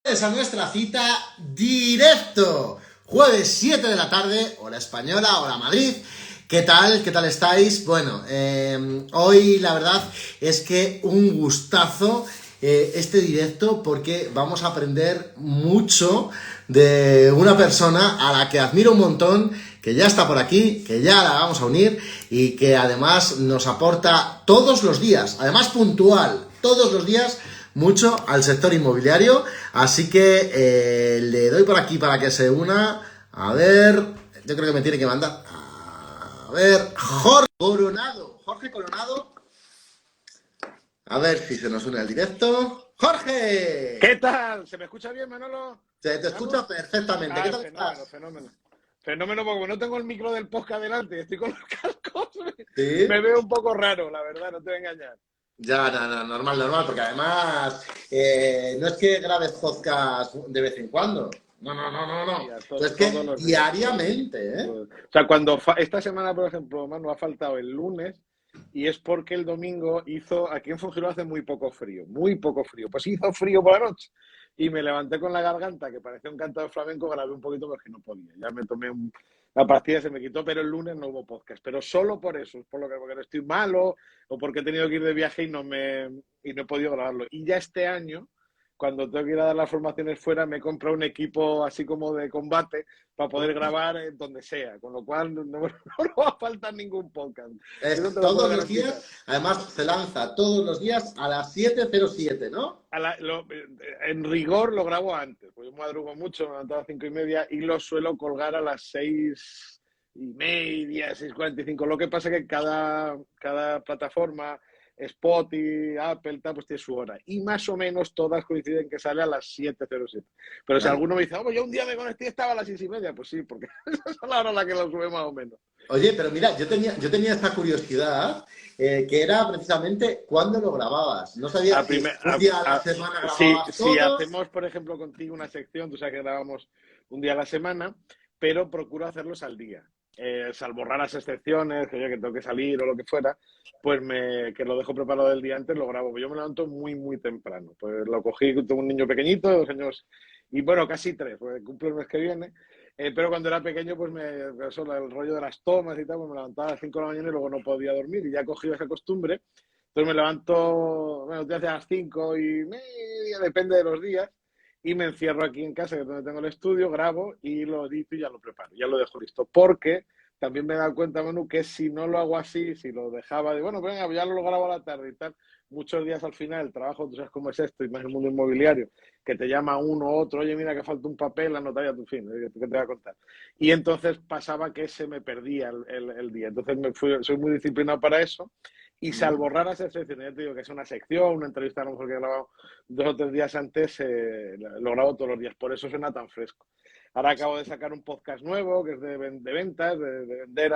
A nuestra cita directo, jueves 7 de la tarde, hora española, hora Madrid. ¿Qué tal? ¿Qué tal estáis? Bueno, hoy la verdad es que un gustazo este directo porque vamos a aprender mucho de una persona a la que admiro un montón, que ya está por aquí, que ya la vamos a unir y que además nos aporta todos los días, además puntual, todos los días, mucho al sector inmobiliario. Así que le doy por aquí para que se una. A ver, yo creo que me tiene que mandar. A ver, Jorge Coronado. Jorge Coronado. A ver si se nos une al directo. ¡Jorge! ¿Qué tal? ¿Se me escucha bien, Manolo? Se te escucha perfectamente. ¿Qué tal Fenómeno, estás? fenómeno. Fenómeno, porque como no tengo el micro del podcast delante y estoy con los cascos, me Sí. veo un poco raro, la verdad, no te voy a engañar. Ya, no, normal, normal, porque además no es que grabes podcast de vez en cuando. No. Hostia, Es todos que los días. diariamente, ¿eh? O sea, esta semana, por ejemplo, Manu, ha faltado el lunes y es porque el domingo aquí en Fuengirola hace muy poco frío. Pues hizo frío por la noche y me levanté con la garganta que parecía un canto de flamenco, grabé un poquito porque no podía. Ya me tomé la pastilla, se me quitó, pero el lunes no hubo podcast. Pero solo por eso, es porque no estoy malo o porque he tenido que ir de viaje y no he podido grabarlo. Y ya este año, cuando tengo que ir a dar las formaciones fuera, me he comprado un equipo así como de combate para poder grabar donde sea, con lo cual no va a faltar ningún podcast. Eso te lo puedo Todos los días, garantizar. además se lanza todos los días a las 7:07, ¿no? En rigor lo grabo antes, porque yo madrugo mucho, me levanto a las 5:30 y lo suelo colgar a las 6:30, 6:45. Lo que pasa es que cada plataforma, Spotify, Apple, tal, pues tiene su hora. Y más o menos todas coinciden que sale a las 7:07. Pero si Vale. alguno me dice, oh, yo un día me conecté y estaba a las 6:30, pues sí, porque esa es la hora a la que lo sube más o menos. Oye, pero mira, yo tenía esta curiosidad, que era precisamente cuándo lo grababas. No sabía A si primer, un día a la semana grababas si todos. hacemos, por ejemplo, contigo una sección, tú sabes que grabamos un día a la semana, pero procuro hacerlos al día. Salvo raras excepciones, que yo que tengo que salir o lo que fuera, pues que lo dejo preparado el día antes, lo grabo. Yo me levanto muy temprano. Pues lo cogí, tengo un niño pequeñito, de 2 años, y bueno, casi 3, porque cumple el mes que viene. Pero cuando era pequeño, pues el rollo de las tomas y tal, pues me levantaba a las 5 de la mañana y luego no podía dormir, y ya he cogido esa costumbre. Entonces me levanto, bueno, te hace a las 5:30, depende de los días, y me encierro aquí en casa, que es donde tengo el estudio, grabo y lo edito y ya lo preparo, ya lo dejo listo. Porque también me he dado cuenta, Manu, que si no lo hago así, si lo dejaba de, bueno, pues venga, ya lo grabo a la tarde y tal, muchos días al final el trabajo, tú sabes cómo es esto, y más el mundo inmobiliario, que te llama uno u otro, oye, mira que falta un papel, anota ya tu fin, ¿qué te voy a contar? Y entonces pasaba que se me perdía el día. Entonces soy muy disciplinado para eso. Y salvo raras excepciones, ya te digo que es una sección, una entrevista a lo mejor que he grabado 2 o 3 días antes, lo grabo todos los días, por eso suena tan fresco. Ahora acabo de sacar un podcast nuevo que es de ventas, de vender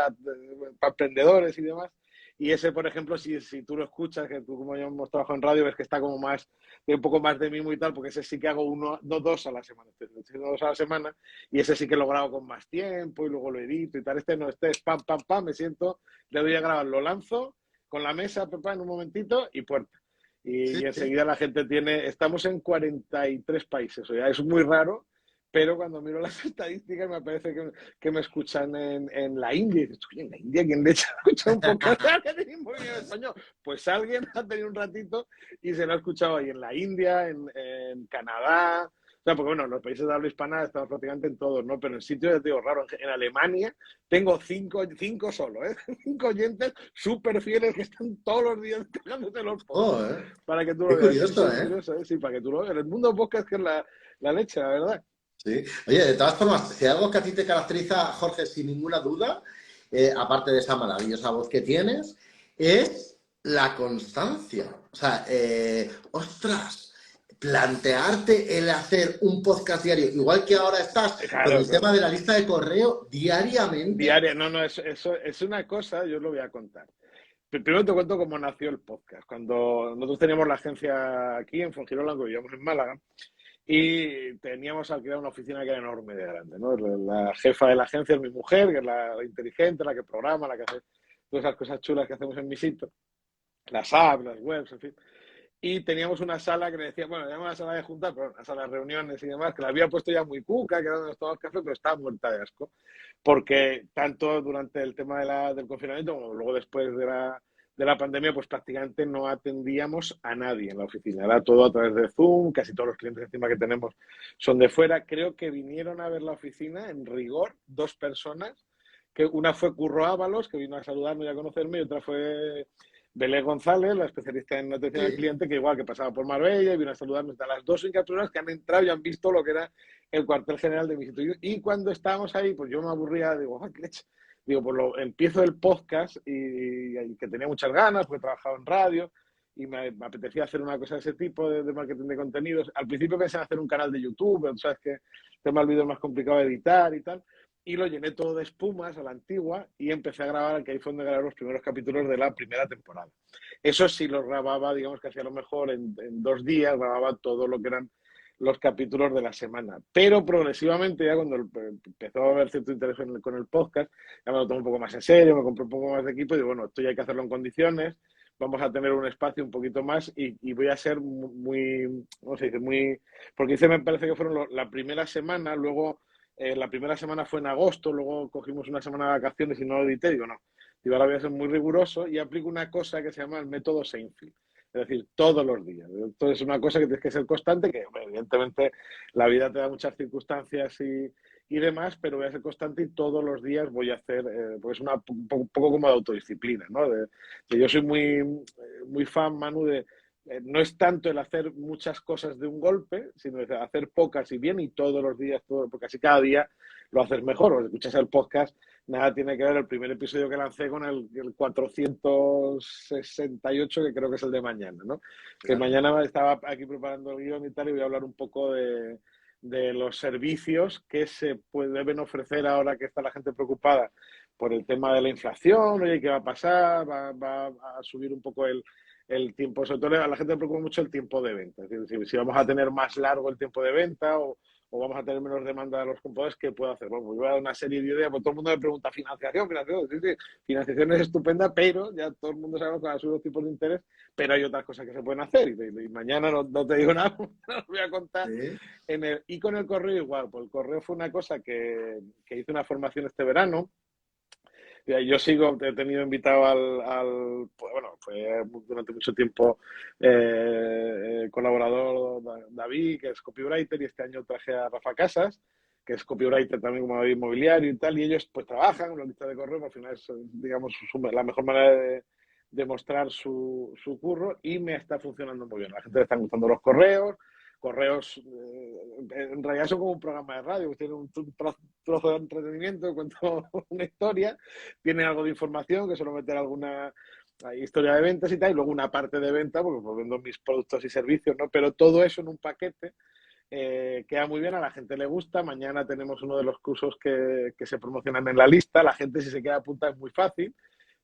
para emprendedores y demás. Y ese, por ejemplo, si tú lo escuchas, que tú como yo hemos trabajado en radio, ves que está como más, de un poco más de mimo y tal, porque ese sí que hago uno, no, dos a la semana, dos a la semana, y ese sí que lo grabo con más tiempo y luego lo edito y tal. Este no, este es pam, me siento, le doy a grabar, lo lanzo con la mesa, papá, en un momentito y puerta. Sí, Y sí. enseguida la gente estamos en 43 países, o sea, es muy raro, pero cuando miro las estadísticas me parece que me escuchan en la India. Y dices, oye, en la India, ¿quién le echa escucha un podcast que tiene muy bien español? Pues alguien ha tenido un ratito y se lo ha escuchado ahí en la India, en Canadá. O sea, porque bueno, en los países de habla hispana estamos prácticamente en todos, ¿no? Pero en sitios, ya te digo, raro. En Alemania tengo cinco solo, ¿eh? 5 oyentes súper fieles que están todos los días cargándose los podcasts. Joder, Para que tú lo qué veas. Sí, curioso, es ¿eh? curioso, ¿eh? Sí, para que tú lo veas. El mundo podcast que es la leche, la verdad. Sí. Oye, de todas formas, si hay algo que a ti te caracteriza, Jorge, sin ninguna duda, aparte de esa maravillosa voz que tienes, es la constancia. O sea, ostras, plantearte el hacer un podcast diario, igual que ahora estás con Claro, el tema claro. de la lista de correo diariamente. Diaria, no, eso es una cosa, yo os lo voy a contar. Primero te cuento cómo nació el podcast. Cuando nosotros teníamos la agencia aquí en Fuengirola, que vivíamos en Málaga, y teníamos alquilada una oficina que era enorme de grande, ¿no? La jefa de la agencia es mi mujer, que es la inteligente, la que programa, la que hace todas esas cosas chulas que hacemos en mi sitio, las apps, las webs, en fin. y teníamos una sala que le decía, bueno, era una sala de juntas, pero una sala de reuniones y demás, que la había puesto ya muy cuca, que era donde estábamos café, pero estaba muerta de asco, porque tanto durante el tema del confinamiento como luego después de la pandemia, pues prácticamente no atendíamos a nadie en la oficina. Era todo a través de Zoom, casi todos los clientes encima que tenemos son de fuera. Creo que vinieron a ver la oficina, en rigor, 2 personas, que una fue Curro Ábalos, que vino a saludarme y a conocerme, y otra fue Belén González, la especialista en atención al Sí. cliente, que igual que pasaba por Marbella y vino a saludarnos. A las 2 personas que han entrado y han visto lo que era el cuartel general de mi instituto. Y cuando estábamos ahí, pues yo me aburría, digo, ¡ay, qué leche! Digo, pues empiezo el podcast y que tenía muchas ganas, porque he trabajado en radio y me apetecía hacer una cosa de ese tipo, de marketing de contenidos. Al principio pensé en hacer un canal de YouTube, pero tú sabes que el tema del vídeo es más complicado de editar y tal. Y lo llené todo de espumas a la antigua y empecé a grabar, que ahí fue donde grabé los primeros capítulos de la primera temporada. Eso sí lo grababa, digamos que hacía lo mejor en 2 días, grababa todo lo que eran los capítulos de la semana. Pero progresivamente, ya cuando empezó a haber cierto interés con el podcast, ya me lo tomé un poco más en serio, me compré un poco más de equipo y digo, bueno, esto ya hay que hacerlo en condiciones, vamos a tener un espacio un poquito más y voy a ser muy, ¿cómo se dice? Muy, porque me parece que fueron la primera semana, luego la primera semana fue en agosto, luego cogimos una semana de vacaciones y no lo edité, digo, no, digo, ahora voy a ser muy riguroso y aplico una cosa que se llama el método Seinfeld. Es decir, todos los días. Entonces es una cosa que tienes que ser constante, que bueno, evidentemente la vida te da muchas circunstancias y demás, pero voy a ser constante y todos los días voy a hacer, pues un poco como de autodisciplina, ¿no? Yo soy muy fan, Manu, de no es tanto el hacer muchas cosas de un golpe, sino el hacer pocas y bien y todos los días, porque así cada día lo haces mejor. O escuchas el podcast, nada tiene que ver el primer episodio que lancé con el 468, que creo que es el de mañana, ¿no? Que Claro. mañana estaba aquí preparando el guión y tal, y voy a hablar un poco de los servicios que deben ofrecer ahora que está la gente preocupada por el tema de la inflación, oye, ¿qué va a pasar? Va a subir un poco el tiempo, sobre todo a la gente le preocupa mucho el tiempo de venta, es decir, si vamos a tener más largo el tiempo de venta o vamos a tener menos demanda de los compradores, ¿qué puedo hacer? Bueno, pues voy a dar una serie de ideas, pues todo el mundo me pregunta, financiación, sí, sí, financiación es estupenda, pero ya todo el mundo sabe que van a subir los tipos de interés, pero hay otras cosas que se pueden hacer y mañana no te digo nada, no os voy a contar. Sí. Y con el correo igual, pues el correo fue una cosa que hice una formación este verano. Yo he tenido invitado pues, bueno, fue durante mucho tiempo colaborador David, que es copywriter, y este año traje a Rafa Casas, que es copywriter también como David Inmobiliario y tal, y ellos pues trabajan en la lista de correo, al final es, digamos, la mejor manera de mostrar su curro y me está funcionando muy bien. A la gente le están gustando los correos, en realidad son como un programa de radio, tiene un trozo de entretenimiento, cuento una historia, tiene algo de información, que suelo meter alguna historia de ventas y tal, y luego una parte de venta, porque pues, vendo mis productos y servicios, ¿no? Pero todo eso en un paquete queda muy bien, a la gente le gusta. Mañana tenemos uno de los cursos que se promocionan en la lista, la gente si se queda apuntada es muy fácil.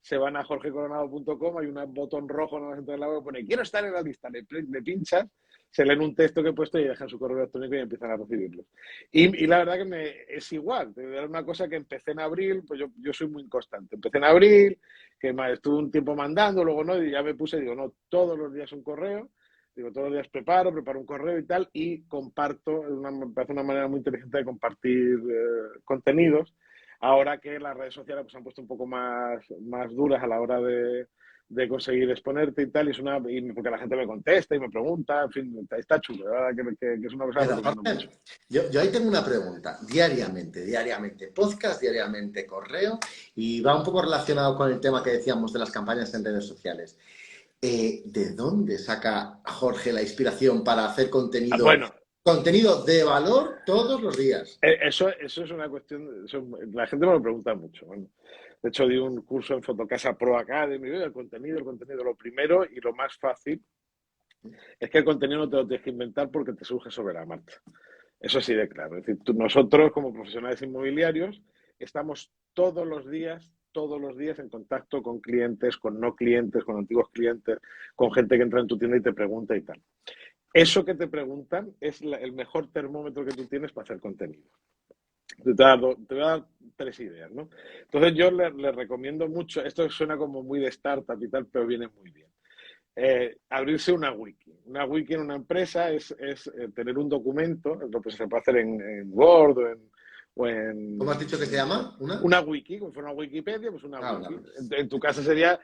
Se van a jorgecoronado.com, hay un botón rojo en la gente de la web que pone quiero estar en la lista, le pinchas, se leen un texto que he puesto y dejan su correo electrónico y empiezan a recibirlo. Y la verdad que es igual, era una cosa que empecé en abril, pues yo soy muy inconstante. Empecé en abril, que estuve un tiempo mandando, luego no, y ya me puse, digo, no, todos los días un correo, digo, todos los días preparo un correo y tal, y comparto, me parece una manera muy inteligente de compartir contenidos. Ahora que las redes sociales pues, han puesto un poco más duras a la hora de conseguir exponerte y tal, porque la gente me contesta y me pregunta, en fin, está chulo, ¿verdad? Que es una cosa que Pero, recomiendo mucho. Jorge, yo ahí tengo una pregunta. Diariamente podcast, diariamente correo, y va un poco relacionado con el tema que decíamos de las campañas en redes sociales. ¿De dónde saca Jorge la inspiración para hacer Bueno, contenido de valor todos los días? eso es una cuestión, la gente me lo pregunta mucho. Bueno, de hecho, di un curso en Fotocasa Pro Academy, el contenido, lo primero y lo más fácil es que el contenido no te lo tienes que inventar porque te surge sobre la marcha. Eso sí de claro. Es decir, nosotros como profesionales inmobiliarios estamos todos los días en contacto con clientes, con no clientes, con antiguos clientes, con gente que entra en tu tienda y te pregunta y tal. Eso que te preguntan es el mejor termómetro que tú tienes para hacer contenido. Te voy a dar 3 ideas, ¿no? Entonces yo le recomiendo mucho, esto suena como muy de startup y tal, pero viene muy bien. Abrirse una wiki. Una wiki en una empresa es tener un documento, lo que se puede hacer en Word o ¿Cómo has dicho que se llama? una wiki, como fuera una Wikipedia, pues una Ah, wiki. una. En tu caso sería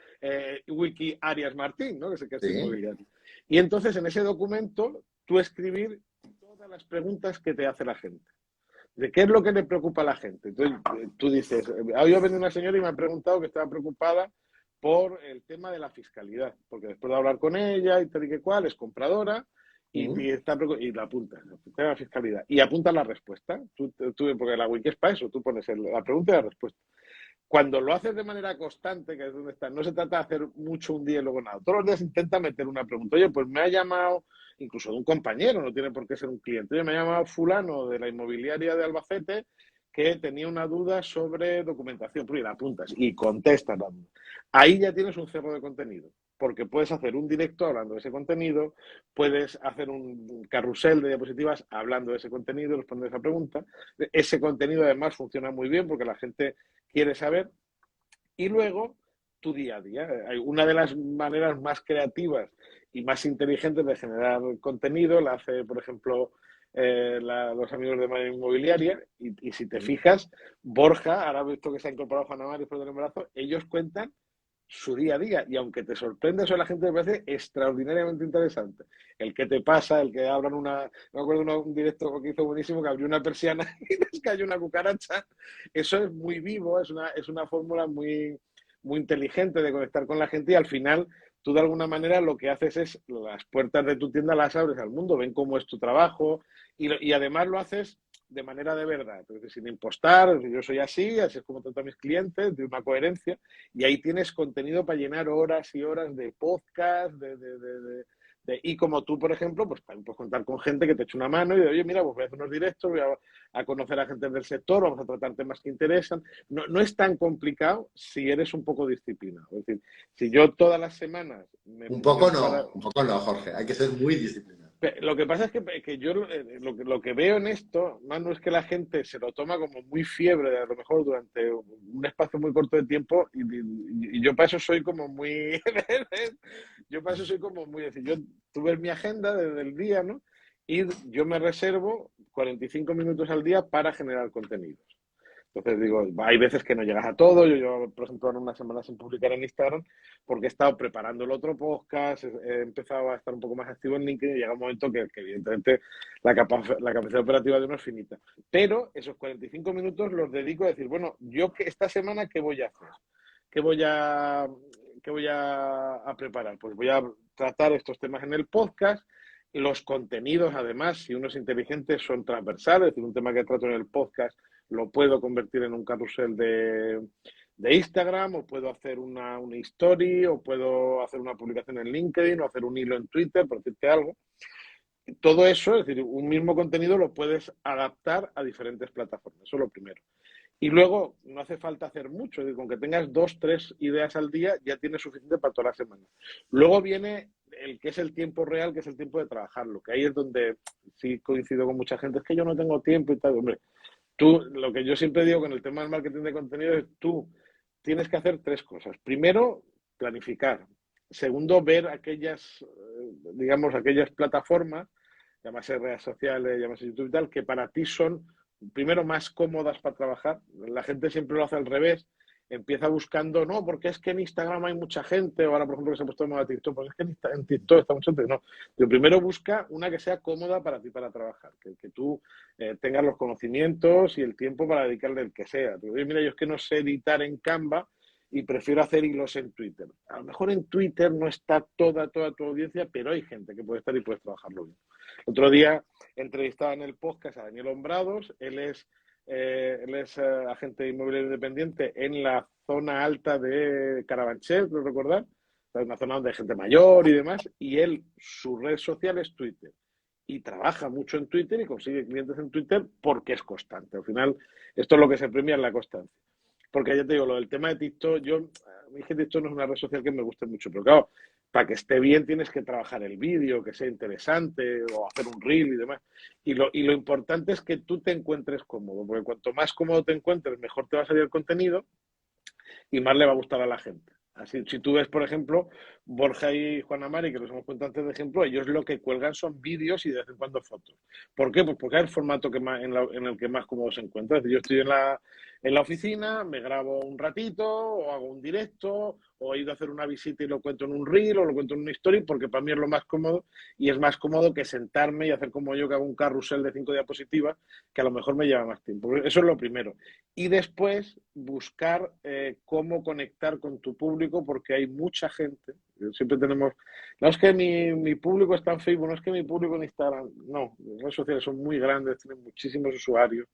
Wiki Arias Martín, ¿no? Que es Sí. inmobiliario. Y entonces en ese documento tú escribir todas las preguntas que te hace la gente. ¿De qué es lo que le preocupa a la gente? Entonces, tú dices, ha venido una señora y me ha preguntado que estaba preocupada por el tema de la fiscalidad, porque después de hablar con ella y tal y que cual, es compradora y está y la apunta, la fiscalidad. Y apunta la respuesta, porque la wiki es para eso, tú pones la pregunta y la respuesta. Cuando lo haces de manera constante, que es donde está, no se trata de hacer mucho un día y luego nada. Todos los días intenta meter una pregunta. Oye, pues me ha llamado, incluso de un compañero, no tiene por qué ser un cliente. Oye, me ha llamado fulano de la inmobiliaria de Albacete que tenía una duda sobre documentación. Pues la apuntas y contestas la duda. Ahí ya tienes un cerro de contenido, porque puedes hacer un directo hablando de ese contenido, puedes hacer un carrusel de diapositivas hablando de ese contenido, respondiendo a esa pregunta. Ese contenido además funciona muy bien porque la gente quiere saber. Y luego, tu día a día. Una de las maneras más creativas y más inteligentes de generar contenido la hace, por ejemplo, los amigos de Manera Inmobiliaria. Y si te fijas, Borja, ahora visto que se ha incorporado Juan Amar después del embarazo, ellos cuentan su día a día. Y aunque te sorprende eso, a la gente me parece extraordinariamente interesante. El que te pasa, el que abran una. Me acuerdo de un directo que hizo buenísimo, que abrió una persiana y les cayó una cucaracha. Eso es muy vivo, es una fórmula muy, muy inteligente de conectar con la gente y al final tú de alguna manera lo que haces es las puertas de tu tienda las abres al mundo, ven cómo es tu trabajo y además lo haces de manera de verdad, entonces, sin impostar, yo soy así es como trato a mis clientes, de una coherencia, y ahí tienes contenido para llenar horas y horas de podcast, y como tú, por ejemplo, pues también puedes contar con gente que te eche una mano y de, oye, mira, pues voy a hacer unos directos, voy a conocer a gente del sector, vamos a tratar temas que interesan. No, no es tan complicado si eres un poco disciplinado. Es decir, si yo todas las semanas Un poco no, Jorge. Hay que ser muy disciplinado. lo que pasa es que yo lo que veo en esto, más no es que la gente se lo toma como muy fiebre, a lo mejor durante un espacio muy corto de tiempo, y yo para eso soy como muy, yo para eso soy como muy, es decir, tú ves mi agenda desde el día, ¿no? Y yo me reservo 45 minutos al día para generar contenidos. Entonces digo, hay veces que no llegas a todo. Yo por ejemplo, en una semana sin publicar en Instagram porque he estado preparando el otro podcast, he empezado a estar un poco más activo en LinkedIn y llega un momento que evidentemente la capacidad operativa de uno es finita. Pero esos 45 minutos los dedico a decir, bueno, yo esta semana, ¿qué voy a hacer? ¿Qué voy a, qué voy a preparar? Pues voy a tratar estos temas en el podcast. Los contenidos, además, si uno es inteligente, son transversales. Es decir, un tema que trato en el podcast lo puedo convertir en un carrusel de Instagram, o puedo hacer una story, o puedo hacer una publicación en LinkedIn, o hacer un hilo en Twitter, por decirte algo. Todo eso, es decir, un mismo contenido lo puedes adaptar a diferentes plataformas. Eso es lo primero. Y luego, no hace falta hacer mucho, es decir, con que tengas 2, 3 ideas al día, ya tienes suficiente para toda la semana. Luego viene el que es el tiempo real, que es el tiempo de trabajarlo, que ahí es donde sí coincido con mucha gente, es que yo no tengo tiempo y tal. Hombre, tú, lo que yo siempre digo con el tema del marketing de contenido es tú tienes que hacer 3 cosas. Primero, planificar. Segundo, ver aquellas, digamos, aquellas plataformas, llámase redes sociales, llámase YouTube y tal, que para ti son, primero, más cómodas para trabajar. La gente siempre lo hace al revés. Empieza buscando, no, porque es que en Instagram hay mucha gente, o ahora, por ejemplo, que se ha puesto de moda TikTok, porque es que en TikTok está mucha gente. No, pero primero busca una que sea cómoda para ti para trabajar, que tú tengas los conocimientos y el tiempo para dedicarle el que sea. Te digo, mira, yo es que no sé editar en Canva y prefiero hacer hilos en Twitter. A lo mejor en Twitter no está toda tu audiencia, pero hay gente que puede estar y puedes trabajarlo bien. Otro día entrevistaba en el podcast a Daniel Hombrados. Él es agente inmobiliario independiente en la zona alta de Carabanchel, creo recordar, una zona donde hay gente mayor y demás, y él, su red social es Twitter. Y trabaja mucho en Twitter y consigue clientes en Twitter porque es constante. Al final, esto es lo que se premia en la constancia. Porque ya te digo, lo del tema de TikTok, a mí que TikTok no es una red social que me guste mucho, pero claro, para que esté bien tienes que trabajar el vídeo, que sea interesante, o hacer un reel y demás. Y lo importante es que tú te encuentres cómodo, porque cuanto más cómodo te encuentres, mejor te va a salir el contenido y más le va a gustar a la gente. Así, si tú ves, por ejemplo, Borja y Juana Mari, que los hemos puesto antes de ejemplo, ellos lo que cuelgan son vídeos y de vez en cuando fotos. ¿Por qué? Pues porque es el formato que más, en el que más cómodo se encuentra. Es decir, yo estoy en la oficina, me grabo un ratito, o hago un directo, o he ido a hacer una visita y lo cuento en un reel, o lo cuento en una story, porque para mí es lo más cómodo, y es más cómodo que sentarme y hacer como yo, que hago un carrusel de 5 diapositivas, que a lo mejor me lleva más tiempo. Eso es lo primero. Y después buscar cómo conectar con tu público, porque hay mucha gente. Siempre tenemos, no es que mi público está en Facebook, no es que mi público en Instagram, no, las redes sociales son muy grandes, tienen muchísimos usuarios,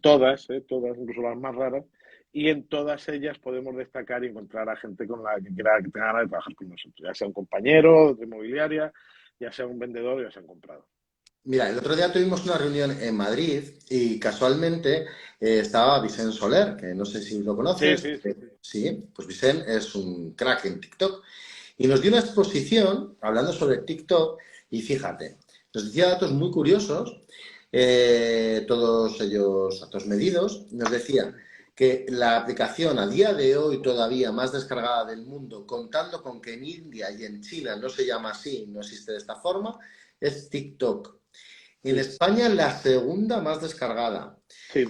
todas, incluso las más raras, y en todas ellas podemos destacar y encontrar a gente con la que quiera, que tenga ganas de trabajar con nosotros, ya sea un compañero de inmobiliaria, ya sea un vendedor, ya sea un comprador. Mira, el otro día tuvimos una reunión en Madrid y casualmente estaba Vicent Soler, que no sé si lo Sí, conoces. sí, sí, sí. Sí, pues Vicent es un crack en TikTok y nos dio una exposición hablando sobre TikTok y fíjate, nos decía datos muy curiosos, todos ellos datos medidos. Nos decía que la aplicación a día de hoy todavía más descargada del mundo, contando con que en India y en China no se llama así, no existe de esta forma, es TikTok. En Sí, España la segunda más descargada. sí,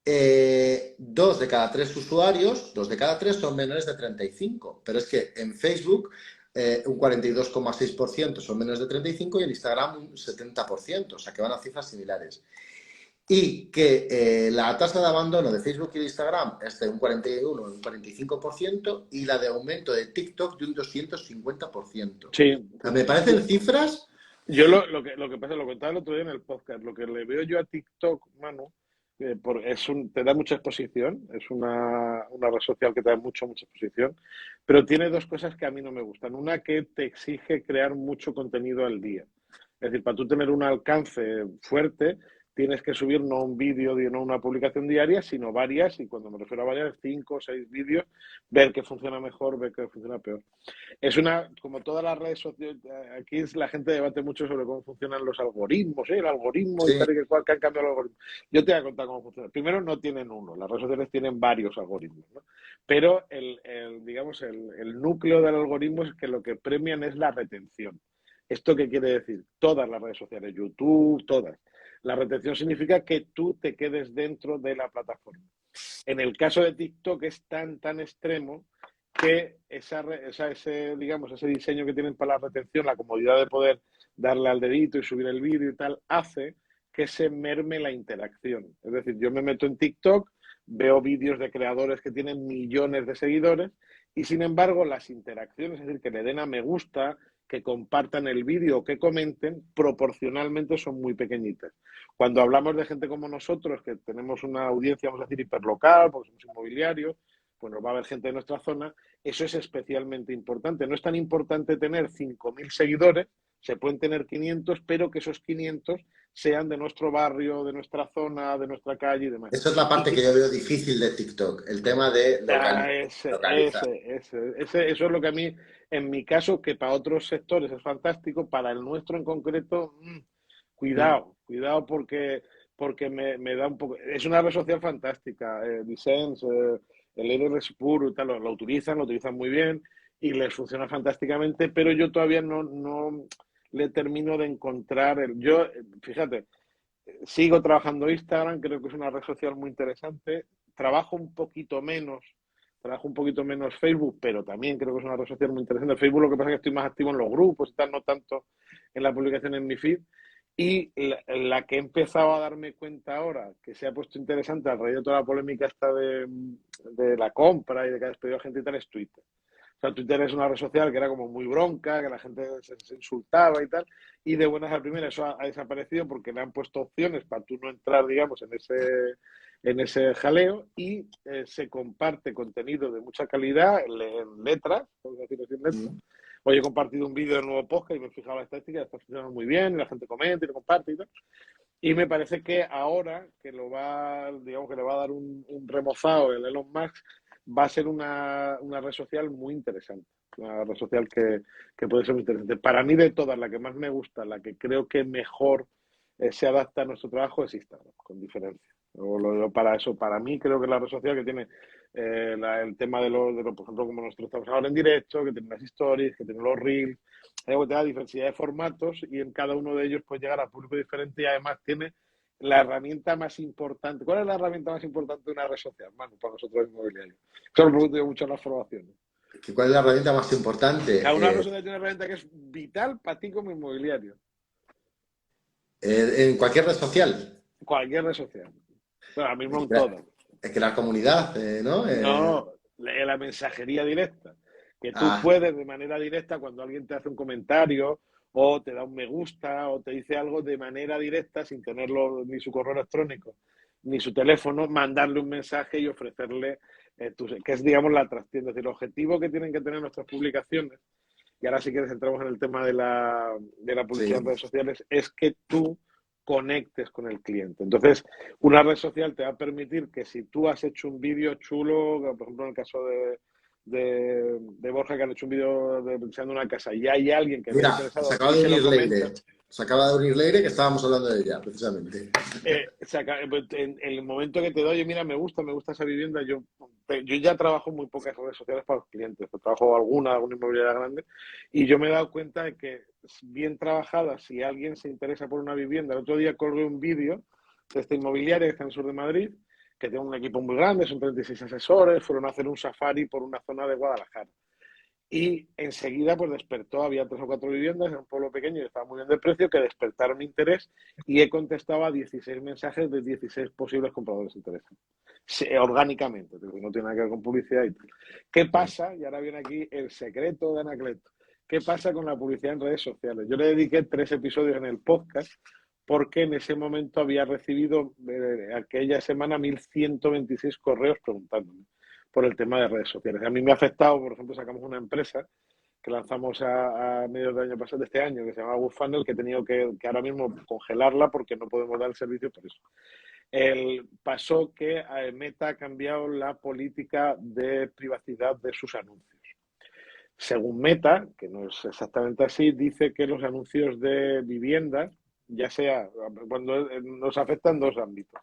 2 de cada 3 usuarios, 2 de cada 3 son menores de 35, pero es que en Facebook un 42,6% son menores de 35 y en Instagram un 70%, o sea que van a cifras similares. Y que la tasa de abandono de Facebook y de Instagram es de un 41 o un 45% y la de aumento de TikTok de un 250%. sí. O sea, me parecen cifras. Yo lo que pasa, lo contaba el otro día en el podcast, lo que le veo yo a TikTok, Manu, te da mucha exposición, es una red social que te da mucha exposición, pero tiene dos cosas que a mí no me gustan. Una, que te exige crear mucho contenido al día. Es decir, para tú tener un alcance fuerte, tienes que subir no un vídeo, no una publicación diaria, sino varias, y cuando me refiero a varias, 5 o 6 vídeos, ver qué funciona mejor, ver qué funciona peor. Como todas las redes sociales, aquí la gente debate mucho sobre cómo funcionan los algoritmos, el algoritmo y Sí, tal y que cual, que han cambiado el algoritmo. Yo te voy a contar cómo funciona. Primero, no tienen uno, las redes sociales tienen varios algoritmos, ¿no? Pero digamos, el núcleo del algoritmo es que lo que premian es la retención. ¿Esto qué quiere decir? Todas las redes sociales, YouTube, todas. La retención significa que tú te quedes dentro de la plataforma. En el caso de TikTok es tan extremo que digamos, ese diseño que tienen para la retención, la comodidad de poder darle al dedito y subir el vídeo y tal, hace que se merme la interacción. Es decir, yo me meto en TikTok, veo vídeos de creadores que tienen millones de seguidores y sin embargo las interacciones, es decir, que le den a me gusta, que compartan el vídeo o que comenten, proporcionalmente son muy pequeñitas. Cuando hablamos de gente como nosotros, que tenemos una audiencia, vamos a decir, hiperlocal, porque somos inmobiliarios, pues nos va a haber gente de nuestra zona, eso es especialmente importante. No es tan importante tener 5.000 seguidores, se pueden tener 500, pero que esos 500 sean de nuestro barrio, de nuestra zona, de nuestra calle y demás. eso es la Y parte que que, yo veo difícil de TikTok, el tema de localizar. eso es lo que a mí, en mi caso, que para otros sectores es fantástico, para el nuestro en concreto, Mm. cuidado porque me da un poco. Es una red social fantástica, Vicens, el héroe es puro y tal, lo utilizan muy bien y les funciona fantásticamente, pero yo todavía no le termino de encontrar fíjate, sigo trabajando Instagram, creo que es una red social muy interesante. Trabajo un poquito menos, trabajo un poquito menos Facebook, pero también creo que es una red social muy interesante. Facebook lo que pasa es que estoy más activo en los grupos y tal, no tanto en la publicación en mi feed. Y la que he empezado a darme cuenta ahora, que se ha puesto interesante a raíz de toda la polémica esta de la compra y de que ha despedido a gente y tal, es Twitter. O sea, Twitter es una red social que era como muy bronca, que la gente se insultaba y tal, y de buenas a primeras eso ha desaparecido porque le han puesto opciones para tú no entrar, digamos, en ese jaleo y se comparte contenido de mucha calidad en letras, por decirlo así, en letras. Mm. Hoy he compartido un vídeo del nuevo podcast y me he fijado la estadística, está funcionando muy bien, y la gente comenta y lo comparte y tal. Y me parece que ahora que digamos que le va a dar un remozado el Elon Musk, va a ser una red social muy interesante. Una red social que puede ser muy interesante. Para mí, de todas, la que más me gusta, la que creo que mejor se adapta a nuestro trabajo es Instagram, con diferencia. Para eso, para mí, creo que es la red social que tiene el tema por ejemplo, como nosotros estamos ahora en directo, que tienen las stories, que tienen los reels, te da diversidad de formatos y en cada uno de ellos puede llegar a público diferente y además tiene la herramienta más importante. ¿Cuál es la herramienta más importante de una red social, Manu, para nosotros inmobiliarios? Eso lo pregunto yo mucho en las formaciones. ¿Cuál es la herramienta más importante? Cada una red social tiene una herramienta que es vital para ti como inmobiliario. En cualquier red social. Cualquier red social. Bueno, ahora mismo Es en que, todas. es que la comunidad, ¿no? No, la mensajería directa. Que tú Ah, puedes de manera directa, cuando alguien te hace un comentario o te da un me gusta o te dice algo de manera directa, sin tenerlo ni su correo electrónico ni su teléfono, mandarle un mensaje y ofrecerle, que es, digamos, la atracción. Es decir, el objetivo que tienen que tener nuestras publicaciones, y ahora sí que centramos en el tema de la publicidad en sí. redes sociales, es que tú conectes con el cliente. Entonces, una red social te va a permitir que si tú has hecho un vídeo chulo, por ejemplo, en el caso de Borja, que han hecho un vídeo enseñando una casa y hay alguien que ve Mira, se interesado acaba y de se lo unir comenta, Leire. Se acaba de unir Leire que estábamos hablando de ella, precisamente. pues, en el momento que te doy, oye, mira, me gusta esa vivienda, yo ya trabajo muy pocas redes sociales para los clientes, yo trabajo alguna inmobiliaria grande, y yo me he dado cuenta de que bien trabajada, si alguien se interesa por una vivienda, el otro día colgué un vídeo de esta inmobiliaria que está en el sur de Madrid, que tiene un equipo muy grande, son 36 asesores, fueron a hacer un safari por una zona de Guadalajara. Y enseguida pues despertó, había 3 o 4 viviendas en un pueblo pequeño y estaba muy bien de precio, que despertaron interés y he contestado a 16 mensajes de 16 posibles compradores interesados. Sí, orgánicamente, no tiene nada que ver con publicidad y tal. ¿Qué pasa? Y ahora viene aquí el secreto de Anacleto. ¿Qué pasa con la publicidad en redes sociales? Yo le dediqué 3 episodios en el podcast porque en ese momento había recibido aquella semana 1.126 correos preguntándome por el tema de redes sociales. A mí me ha afectado, por ejemplo, sacamos una empresa que lanzamos a mediados del año pasado, de este año, que se llama WooFunnel, que he tenido que ahora mismo congelarla porque no podemos dar el servicio por eso. Pasó que Meta ha cambiado la política de privacidad de sus anuncios. Según Meta, que no es exactamente así, dice que los anuncios de viviendas, ya sea, cuando nos afectan 2 ámbitos.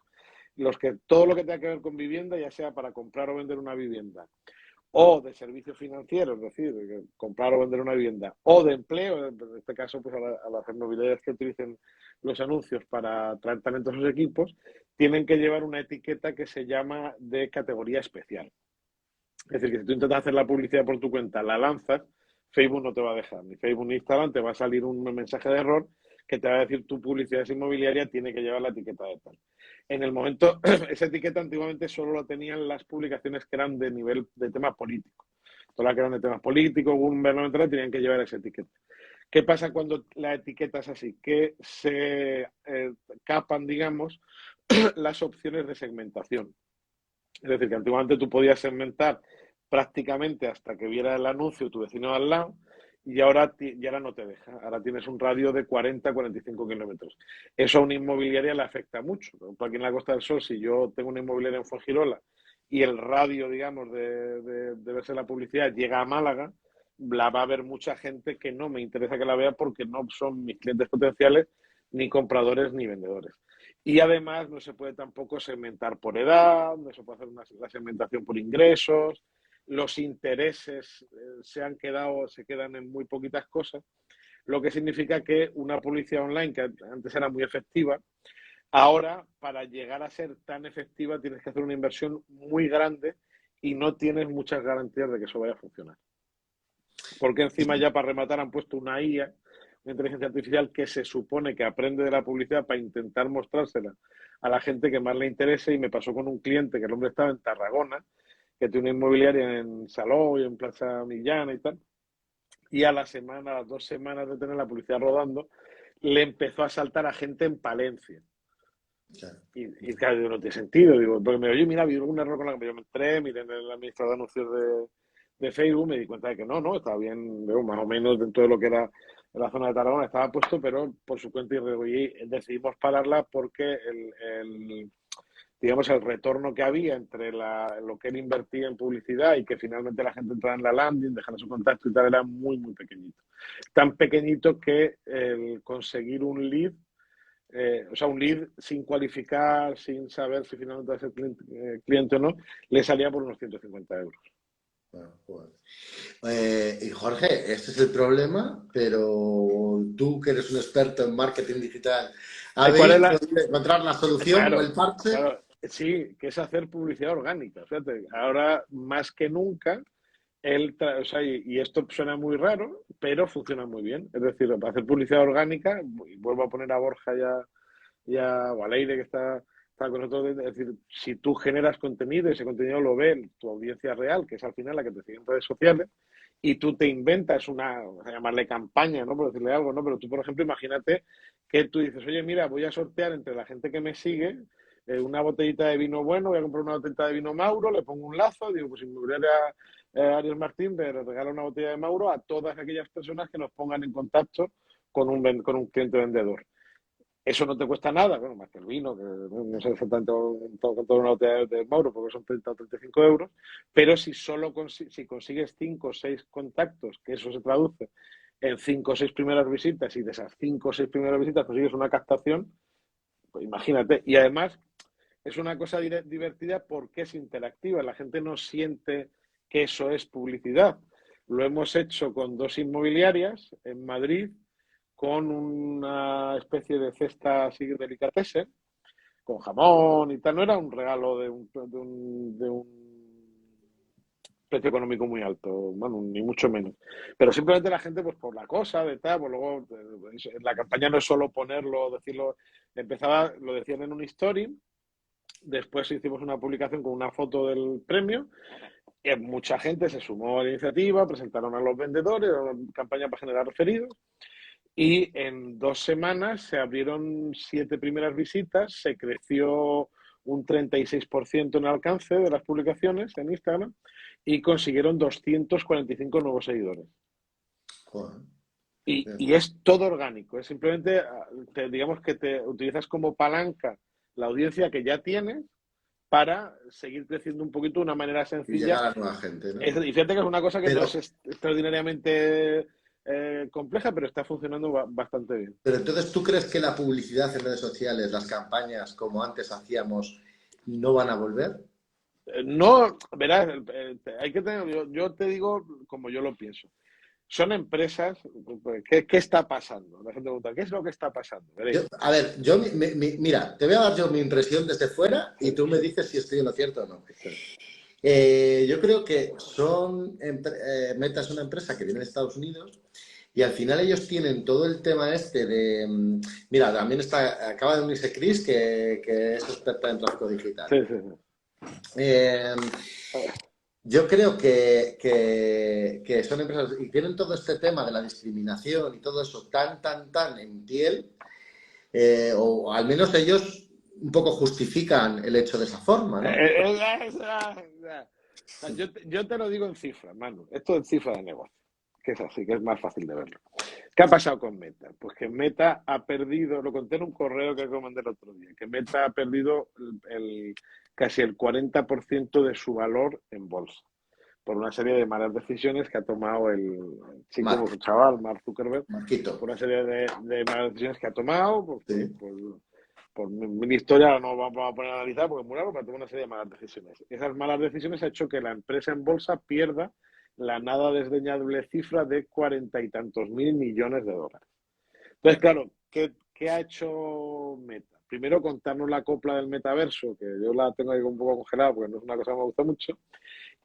Todo lo que tenga que ver con vivienda, ya sea para comprar o vender una vivienda, o de servicios financieros, es decir, de comprar o vender una vivienda, o de empleo, en este caso, pues a las inmobiliarias que utilicen los anuncios para atraer talentos a sus equipos, tienen que llevar una etiqueta que se llama de categoría especial. Es decir, que si tú intentas hacer la publicidad por tu cuenta, la lanzas, Facebook no te va a dejar. Ni Facebook ni Instagram te va a salir un mensaje de error que te va a decir tu publicidad inmobiliaria tiene que llevar la etiqueta de tal. En el momento, esa etiqueta antiguamente solo la tenían las publicaciones que eran de nivel de tema político. Todas las que eran de temas políticos, gubernamentales, tenían que llevar esa etiqueta. ¿Qué pasa cuando la etiqueta es así? Que se capan, digamos, las opciones de segmentación. Es decir, que antiguamente tú podías segmentar prácticamente hasta que viera el anuncio tu vecino al lado y ahora no te deja. Ahora tienes un radio de 40-45 kilómetros. Eso a una inmobiliaria le afecta mucho. Por ejemplo, aquí en la Costa del Sol, si yo tengo una inmobiliaria en Fuengirola y el radio, digamos, de verse la publicidad llega a Málaga, la va a ver mucha gente que no me interesa que la vea porque no son mis clientes potenciales, ni compradores ni vendedores. Y además no se puede tampoco segmentar por edad, no se puede hacer la segmentación por ingresos, los intereses se quedan en muy poquitas cosas, lo que significa que una publicidad online que antes era muy efectiva, ahora para llegar a ser tan efectiva tienes que hacer una inversión muy grande y no tienes muchas garantías de que eso vaya a funcionar. Porque encima ya para rematar han puesto una IA, una inteligencia artificial que se supone que aprende de la publicidad para intentar mostrársela a la gente que más le interese. Y me pasó con un cliente que el hombre estaba en Tarragona, que tiene una inmobiliaria en Salou y en Plaza Millana y tal. Y a las 2 semanas de tener la publicidad rodando, le empezó a saltar a gente en Palencia. Claro. Y claro, no tiene sentido. Digo, porque me oye, mira, vi algún error con la que yo me entré, miré en el administrador de anuncios de Facebook, me di cuenta de que no, estaba bien, digo, más o menos dentro de lo que era la zona de Tarragona, estaba puesto, pero por su cuenta y decidimos pararla porque digamos, el retorno que había entre lo que él invertía en publicidad y que finalmente la gente entraba en la landing, dejara su contacto y tal, era muy, muy pequeñito. Tan pequeñito que el conseguir un lead o sea, un lead sin cualificar, sin saber si finalmente va a ser cliente o no, le salía por unos 150 euros. Bueno, joder. Y Jorge, este es el problema, pero tú que eres un experto en marketing digital, ¿Cuál es ¿habéis la...? podido encontrar la solución o Claro, el parche? claro, sí, que es hacer publicidad orgánica. Fíjate, ahora más que nunca, o sea, y esto suena muy raro, pero funciona muy bien. Es decir, para hacer publicidad orgánica, y vuelvo a poner a Borja o a Leire que está con nosotros, es decir, si tú generas contenido y ese contenido lo ve tu audiencia real, que es al final la que te sigue en redes sociales, y tú te inventas vamos a llamarle campaña, ¿no? Por decirle algo, ¿no? Pero tú, por ejemplo, imagínate que tú dices, oye, mira, voy a sortear entre la gente que me sigue una botellita de vino bueno, voy a comprar una botellita de vino Mauro, le pongo un lazo, digo, pues Inmobiliaria Ariel Martín le regala una botella de Mauro a todas aquellas personas que nos pongan en contacto con un cliente vendedor. Eso no te cuesta nada, bueno, más que el vino, que no sé exactamente con toda una botella de Mauro, porque son 30 o 35 euros, pero si si consigues 5 o 6 contactos, que eso se traduce en 5 o 6 primeras visitas, y de esas 5 o 6 primeras visitas consigues una captación, pues imagínate. Y además es una cosa divertida porque es interactiva, la gente no siente que eso es publicidad. Lo hemos hecho con 2 inmobiliarias en Madrid, con una especie de cesta así de delicatessen, con jamón y tal. No era un regalo de un precio económico muy alto, bueno, ni mucho menos. Pero simplemente la gente, pues por la cosa, de tal, pues luego la campaña no es solo ponerlo, decirlo, lo decían en un story, después hicimos una publicación con una foto del premio, y mucha gente se sumó a la iniciativa, presentaron a los vendedores, era una campaña para generar referidos. Y en 2 semanas se abrieron 7 primeras visitas, se creció un 36% en alcance de las publicaciones en Instagram y consiguieron 245 nuevos seguidores. Joder, Y es todo orgánico, es simplemente, digamos que te utilizas como palanca la audiencia que ya tienes para seguir creciendo un poquito de una manera y llegar sencilla. a la nueva gente, ¿no? Y fíjate que es una cosa que no Pero, es extraordinariamente compleja, pero está funcionando bastante bien. pero entonces, ¿tú crees que la publicidad en redes sociales, las campañas como antes hacíamos, no van a volver? No, verás, hay que tener, yo te digo como yo lo pienso. Son empresas, pues, ¿qué está pasando? La gente pregunta, ¿qué es lo que está pasando? Veréis. A ver, mira, te voy a dar yo mi impresión desde fuera y Sí, tú me dices si estoy en lo cierto o no. sí, Yo creo que Meta es una empresa que viene de Estados Unidos y al final ellos tienen todo el tema este de... Mira, también acaba de unirse Chris, que es experta en tráfico digital. sí, sí. Eh, yo creo que son empresas y tienen todo este tema de la discriminación y todo eso tan en piel, o al menos ellos un poco justifican el hecho de esa forma, ¿no? Yo te lo digo en cifras, Manu. Esto es cifra de negocio, que es así, que es más fácil de verlo. ¿Qué ha pasado con Meta? Pues que Meta ha perdido, lo conté en un correo que mandé el otro día, que Meta ha perdido casi el 40% de su valor en bolsa por una serie de malas decisiones que ha tomado el chico, Mark, el chaval, Mark Zuckerberg, Marquito. por una serie de malas decisiones que ha tomado, Sí. por mi historia no vamos a poner a analizar porque es muy largo, pero toma una serie de malas decisiones. Esas malas decisiones ha hecho que la empresa en bolsa pierda la nada desdeñable cifra de 40 y tantos mil millones de dólares. Entonces, claro, ¿qué ha hecho Meta? Primero, contarnos la copla del metaverso, que yo la tengo ahí un poco congelada porque no es una cosa que me gusta mucho.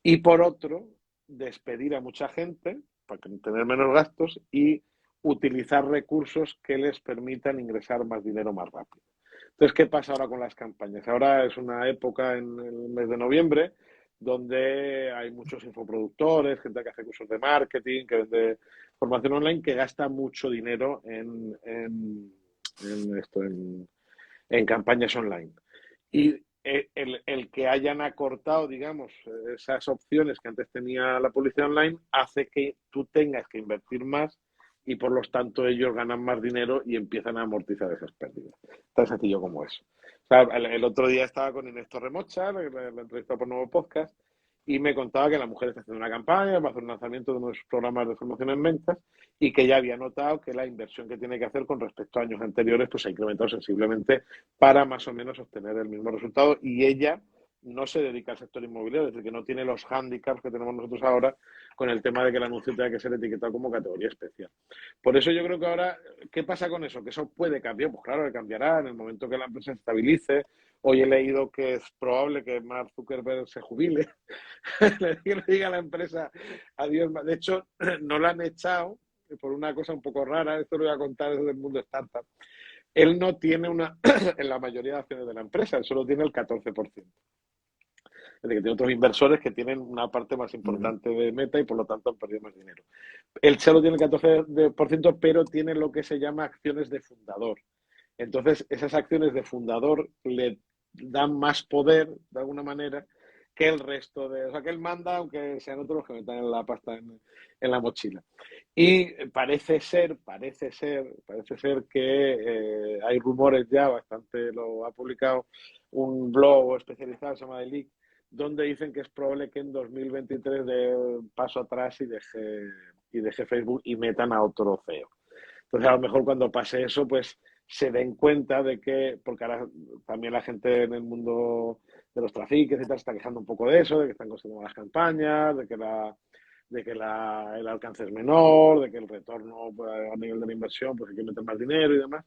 Y por otro, despedir a mucha gente para tener menos gastos y utilizar recursos que les permitan ingresar más dinero más rápido. Entonces, ¿qué pasa ahora con las campañas? Ahora es una época en el mes de noviembre donde hay muchos infoproductores, gente que hace cursos de marketing, que vende formación online, que gasta mucho dinero en campañas online. Y el que hayan acortado, digamos, esas opciones que antes tenía la publicidad online hace que tú tengas que invertir más y por lo tanto ellos ganan más dinero y empiezan a amortizar esas pérdidas. Tan sencillo como eso. O sea, el otro día estaba con Inés Torremocha, la entrevistó por Nuevo Podcast, y me contaba que la mujer está haciendo una campaña, va a hacer un lanzamiento de unos programas de formación en ventas y que ya había notado que la inversión que tiene que hacer con respecto a años anteriores pues ha incrementado sensiblemente para más o menos obtener el mismo resultado, y ella no se dedica al sector inmobiliario, es decir, que no tiene los hándicaps que tenemos nosotros ahora con el tema de que el anuncio tenga que ser etiquetado como categoría especial. Por eso yo creo que ahora, ¿qué pasa con eso? Que eso puede cambiar, pues claro, que cambiará en el momento que la empresa se estabilice. Hoy he leído que es probable que Mark Zuckerberg se jubile, le diga a la empresa adiós. De hecho, no la han echado por una cosa un poco rara, esto lo voy a contar desde el mundo startup. Él no tiene una, en la mayoría de acciones de la empresa, él solo tiene el 14%. Es decir, que tiene otros inversores que tienen una parte más importante de Meta y por lo tanto han perdido más dinero. Él solo tiene el 14%, pero tiene lo que se llama acciones de fundador. Entonces, esas acciones de fundador le dan más poder, de alguna manera, que el resto de... O sea, que él manda, aunque sean otros los que metan la pasta en la mochila. Y parece ser que hay rumores ya, bastante lo ha publicado un blog especializado, se llama The Leak, donde dicen que es probable que en 2023 dé paso atrás y deje Facebook y metan a otro CEO. Entonces, a lo mejor cuando pase eso, pues se den cuenta de que, porque ahora también la gente en el mundo de los trafiques y tal se está quejando un poco de eso, de que están consiguiendo las campañas, el alcance es menor, de que el retorno pues, a nivel de la inversión, pues hay que meter más dinero y demás.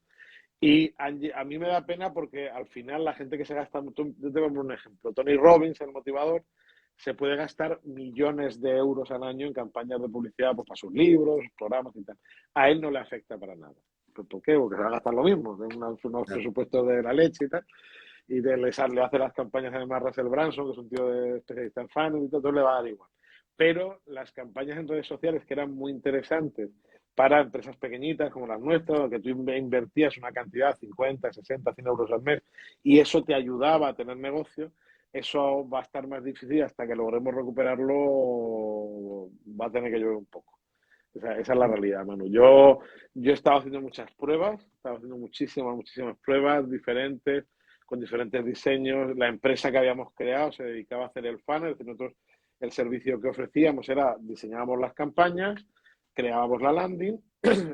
Y a mí me da pena porque al final la gente que se gasta, yo te voy a poner un ejemplo, Tony Robbins, el motivador, se puede gastar millones de euros al año en campañas de publicidad pues, para sus libros, programas y tal. A él no le afecta para nada. ¿Por qué? Porque se va a gastar lo mismo, de unos presupuestos de la leche y tal. Y le hace las campañas además Russell Branson, que es un tío de especialista en funnel y todo, entonces le va a dar igual. Pero las campañas en redes sociales que eran muy interesantes para empresas pequeñitas como las nuestras, que tú invertías una cantidad, 50, 60, 100 euros al mes, y eso te ayudaba a tener negocio, eso va a estar más difícil hasta que logremos recuperarlo, va a tener que llover un poco. O sea, esa es la realidad, Manu. Yo he estado haciendo muchas pruebas, he estado haciendo muchísimas pruebas diferentes, con diferentes diseños. La empresa que habíamos creado se dedicaba a hacer el funnel, es decir, nosotros el servicio que ofrecíamos era diseñábamos las campañas, creábamos la landing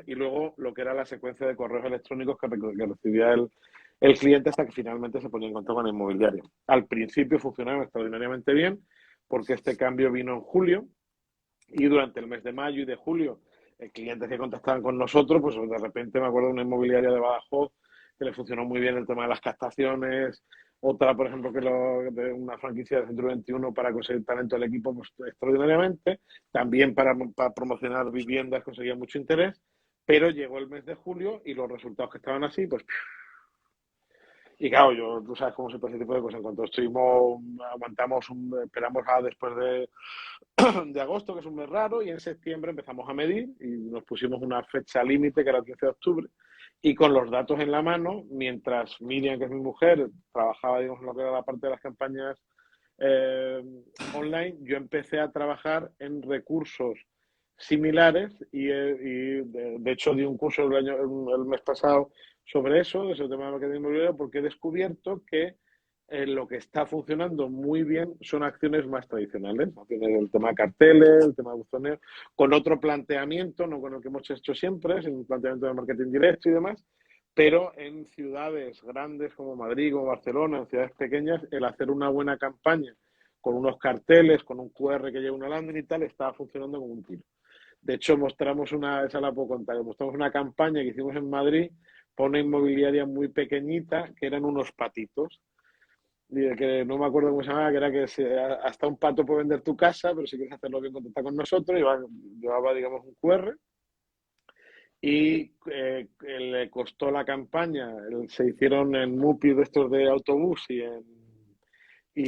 y luego lo que era la secuencia de correos electrónicos que recibía el cliente hasta que finalmente se ponía en contacto con el inmobiliario. Al principio funcionaba extraordinariamente bien porque este cambio vino en julio y durante el mes de mayo y de julio clientes que contactaban con nosotros, pues de repente me acuerdo de una inmobiliaria de Badajoz que le funcionó muy bien el tema de las captaciones, otra, por ejemplo, de una franquicia de Centro 21 para conseguir talento del equipo pues, extraordinariamente, también para promocionar viviendas conseguía mucho interés, pero llegó el mes de julio y los resultados que estaban así, pues y claro, tú sabes cómo se puede ese tipo de cosas. En cuanto estuvimos, aguantamos, esperamos a después de agosto, que es un mes raro, y en septiembre empezamos a medir y nos pusimos una fecha límite, que era el 15 de octubre, y con los datos en la mano, mientras Miriam, que es mi mujer, trabajaba, digamos, en lo que era la parte de las campañas online, yo empecé a trabajar en recursos similares y de hecho di un curso el mes pasado sobre eso, de ese tema de marketing inmobiliario, porque he descubierto que lo que está funcionando muy bien son acciones más tradicionales, el tema de carteles, el tema de buzoneo, con otro planteamiento, no con el que hemos hecho siempre, sino un planteamiento de marketing directo y demás, pero en ciudades grandes como Madrid, como Barcelona, en ciudades pequeñas, el hacer una buena campaña con unos carteles, con un QR que lleva una landing y tal, está funcionando como un tiro. De hecho, esa la puedo contar, mostramos una campaña que hicimos en Madrid para una inmobiliaria muy pequeñita, que eran unos patitos, que no me acuerdo cómo se llamaba, que era que hasta un pato puede vender tu casa, pero si quieres hacerlo bien, contacta con nosotros, llevaba digamos, un QR, y le costó la campaña, se hicieron en MUPI de estos de autobús y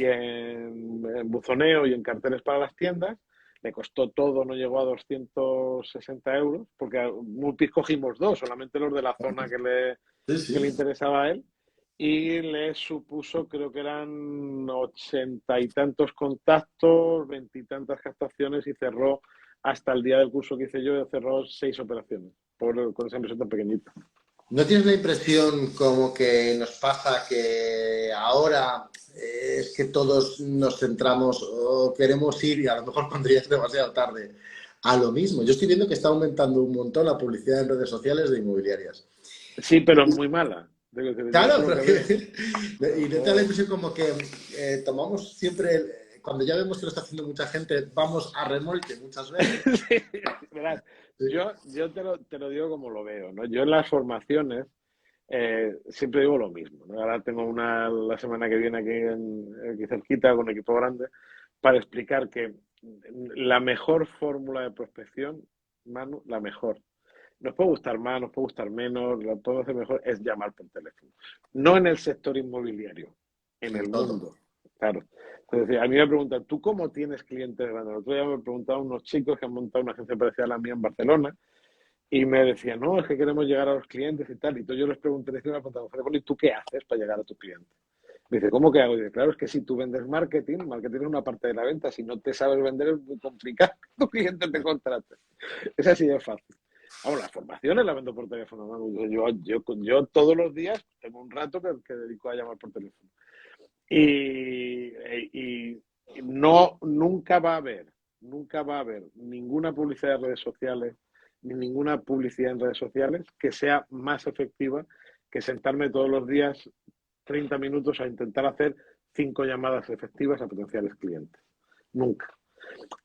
en buzoneo y en carteles para las tiendas. Le costó todo, no llegó a 260 euros, porque a MUPI cogimos dos, solamente los de la zona Sí, que le sí. interesaba a él, y le supuso, creo que eran 80 y tantos contactos, 20 y tantas captaciones, y cerró, hasta el día del curso que hice yo, cerró 6 operaciones con esa empresa tan pequeñita. ¿No tienes la impresión como que nos pasa que ahora es que todos nos centramos o queremos ir y a lo mejor cuando ya es demasiado tarde a lo mismo. Yo estoy viendo que está aumentando un montón la publicidad en redes sociales de inmobiliarias. Sí, pero es muy mala. Yo eso Claro, es lo pero que veo. y no te da la impresión como que tomamos siempre, cuando ya vemos que lo está haciendo mucha gente, vamos a remolque muchas veces. Sí, verás, Sí. yo te lo digo como lo veo, ¿no? Yo en las formaciones siempre digo lo mismo, ¿no? Ahora tengo una la semana que viene aquí cerquita con un equipo grande para explicar que la mejor fórmula de prospección, Manu, la mejor. Nos puede gustar más, nos puede gustar menos, lo podemos hacer mejor, es llamar por teléfono. No en el sector inmobiliario, en En el todo. mundo, claro. Entonces, a mí me preguntan, ¿tú cómo tienes clientes grandes? El otro día me preguntaban unos chicos que han montado una agencia parecida a la mía en Barcelona y me decían, no, es que queremos llegar a los clientes y tal. Y entonces yo les pregunté, les hice una pregunta, ¿y tú qué haces para llegar a tu cliente? Me dice, ¿cómo que hago? Y dice, claro, es que si tú vendes marketing, marketing es una parte de la venta. Si no te sabes vender es muy complicado que tu cliente te contrate. Es así de fácil. Vamos, las formaciones las vendo por teléfono, ¿no? Yo todos los días tengo un rato que dedico a llamar por teléfono. Y no, nunca va a haber ninguna publicidad de redes sociales, ni ninguna publicidad en redes sociales que sea más efectiva que sentarme todos los días 30 minutos a intentar hacer 5 llamadas efectivas a potenciales clientes. Nunca.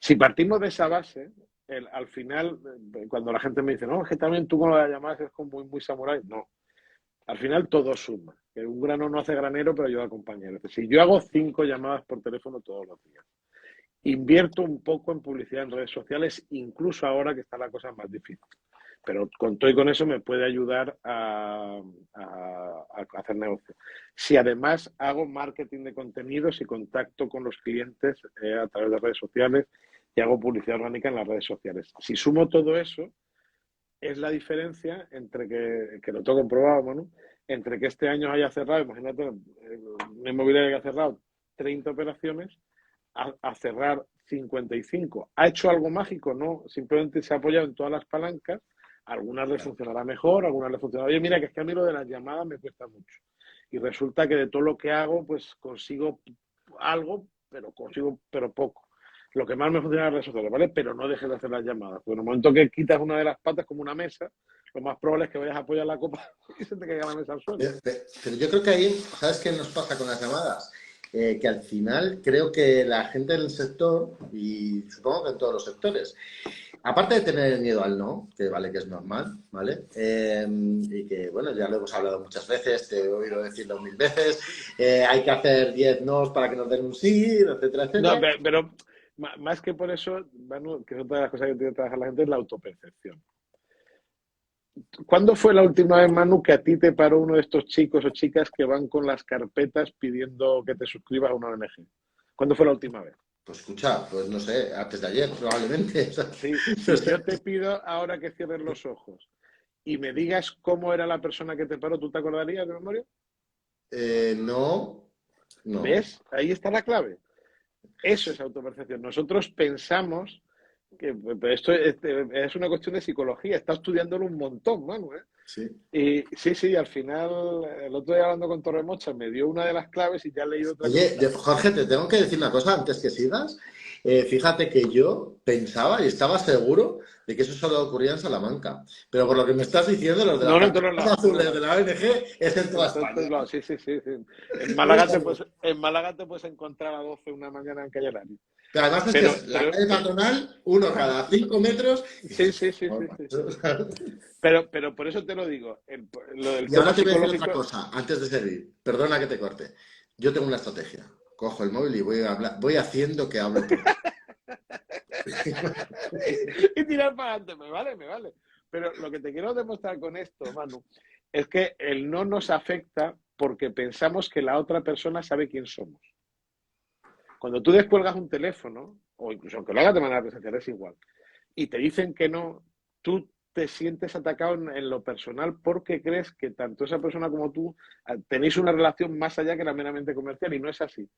Si partimos de esa base, al final, cuando la gente me dice, no, es que también tú con las llamadas es como muy, muy samurái, no. Al final todo suma. Que un grano no hace granero, pero ayuda a compañeros. Si yo hago 5 llamadas por teléfono todos los días, invierto un poco en publicidad en redes sociales, incluso ahora que está la cosa más difícil. Pero con todo y con eso me puede ayudar a hacer negocio. Si además hago marketing de contenidos y contacto con los clientes a través de redes sociales y hago publicidad orgánica en las redes sociales. Si sumo todo eso, es la diferencia entre que lo tengo comprobado, Manu, entre que este año haya cerrado, imagínate, una inmobiliaria que ha cerrado 30 operaciones, a cerrar 55. ¿Ha hecho algo mágico? No, simplemente se ha apoyado en todas las palancas, algunas le funcionará mejor, algunas le funcionará. Oye, mira, que es que a mí lo de las llamadas me cuesta mucho. Y resulta que de todo lo que hago, pues consigo algo, pero consigo, pero poco. Lo que más me funciona en las redes sociales, ¿vale? Pero no dejes de hacer las llamadas. Porque en el momento que quitas una de las patas como una mesa, lo más probable es que vayas a apoyar la copa y se te caiga la mesa al suelo. Pero yo creo que ahí, ¿sabes qué nos pasa con las llamadas? Que al final creo que la gente del sector, y supongo que en todos los sectores, aparte de tener miedo al no, que vale que es normal, ¿vale? Y que, bueno, ya lo hemos hablado muchas veces, te he oído decirlo 1000 veces, hay que hacer 10 nos para que nos den un sí, etcétera, No, etcétera. pero más que por eso, Manu, que es otra de las cosas que tiene que trabajar la gente, es la autopercepción. ¿Cuándo fue la última vez, Manu, que a ti te paró uno de estos chicos o chicas que van con las carpetas pidiendo que te suscribas a una ONG? ¿Cuándo fue la última vez? Pues escucha, pues no sé, antes de ayer probablemente. O sea, no Si sé. yo te pido ahora que cierres los ojos y me digas cómo era la persona que te paró, ¿tú te acordarías de memoria? No, no. ¿Ves? Ahí está la clave. Eso es autopercepción. Nosotros pensamos que esto es una cuestión de psicología. Está estudiándolo un montón, Manu, ¿eh? Sí. Y sí, al final, el otro día hablando con Torremocha, me dio una de las claves y ya he leído otra que me Oye, está. Jorge, te tengo que decir una cosa antes que sigas. Fíjate que yo pensaba y estaba seguro de que eso solo ocurría en Salamanca. Pero por lo que me estás diciendo, los de las No, no, en todos carpetas lados, en todos azules de lados. la ONG es en toda En todos España. lados, sí. En Málaga te puedes encontrar a 12 una mañana en Calle Lario. Pero además es que Pero, es la pero, calle patronal, uno cada 5 metros. Y sí, dices, sí, sí, "Oh, sí, sí, macho". sí. Pero por eso te lo digo, lo del Y tema ahora te voy a decir otra psicológico, cosa, antes de seguir. Perdona que te corte. Yo tengo una estrategia. Cojo el móvil y voy a hablar, voy haciendo que hablo por ti. y tirar para adelante, me vale. Pero lo que te quiero demostrar con esto, Manu, es que el no nos afecta porque pensamos que la otra persona sabe quién somos. Cuando tú descuelgas un teléfono, o incluso aunque lo hagas de manera presencial, es igual, y te dicen que no, tú te sientes atacado en lo personal porque crees que tanto esa persona como tú tenéis una relación más allá que la meramente comercial y no es así.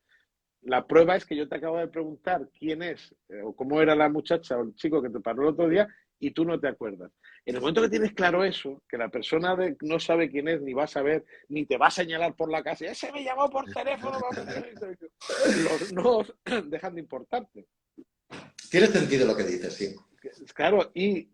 La prueba es que yo te acabo de preguntar quién es o cómo era la muchacha o el chico que te paró el otro día y tú no te acuerdas. En el momento que tienes claro eso, que la persona no sabe quién es, ni va a saber, ni te va a señalar por la casa, ese me llamó por teléfono, los no dejan de importarte. Tiene sentido lo que dices, sí. Claro, y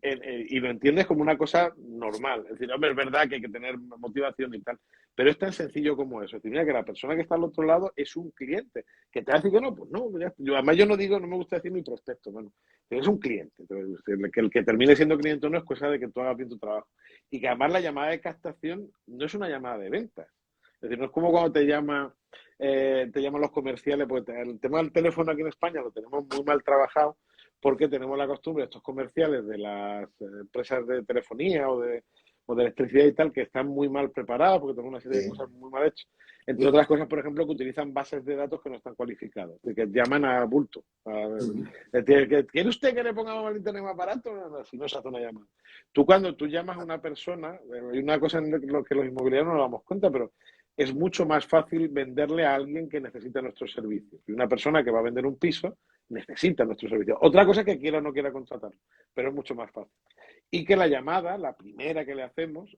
lo entiendes como una cosa normal. Es decir, hombre, es verdad que hay que tener motivación y tal, pero es tan sencillo como eso. Es decir, mira que la persona que está al otro lado es un cliente. Que te va a decir que no, pues no. Además, yo no digo, no me gusta decir mi prospecto, bueno, es un cliente. Entonces, el que termine siendo cliente o no es cosa de que tú hagas bien tu trabajo. Y que además la llamada de captación no es una llamada de ventas. Es decir, no es como cuando te llaman los comerciales, porque el tema del teléfono aquí en España lo tenemos muy mal trabajado porque tenemos la costumbre, estos comerciales de las empresas de telefonía o de electricidad y tal, que están muy mal preparados porque tienen una serie de Sí. cosas muy mal hechas. Entre otras cosas, por ejemplo, que utilizan bases de datos que no están cualificadas, que llaman a bulto. ¿Quiere usted que le pongamos el internet más barato? No, si no se hace una llamada. Cuando tú llamas a una persona, hay una cosa en lo que los inmobiliarios no nos damos cuenta, pero es mucho más fácil venderle a alguien que necesita nuestros servicios. Y una persona que va a vender un piso necesita nuestros servicios. Otra cosa es que quiera o no quiera contratar, pero es mucho más fácil. Y que la llamada, la primera que le hacemos,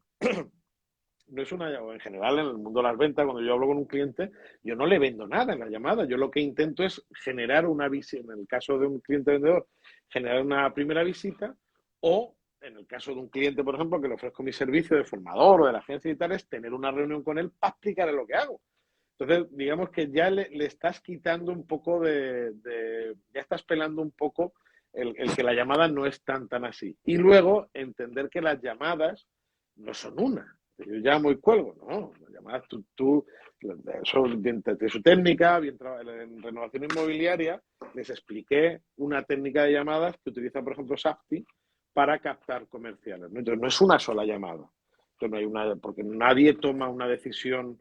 no es una llamada. En general, en el mundo de las ventas, cuando yo hablo con un cliente, yo no le vendo nada en la llamada. Yo lo que intento es generar una visita, en el caso de un cliente vendedor, generar una primera visita o en el caso de un cliente, por ejemplo, que le ofrezco mi servicio de formador o de la agencia y tal, es tener una reunión con él para explicarle lo que hago. Entonces, digamos que ya le estás quitando un poco ya estás pelando un poco el que la llamada no es tan así. Y luego entender que las llamadas no son una. Yo llamo y cuelgo, no. Las llamadas son de su técnica, en renovación inmobiliaria, les expliqué una técnica de llamadas que utiliza, por ejemplo, Safti para captar comerciales, ¿no? Entonces, no es una sola llamada. Entonces, no hay porque nadie toma una decisión.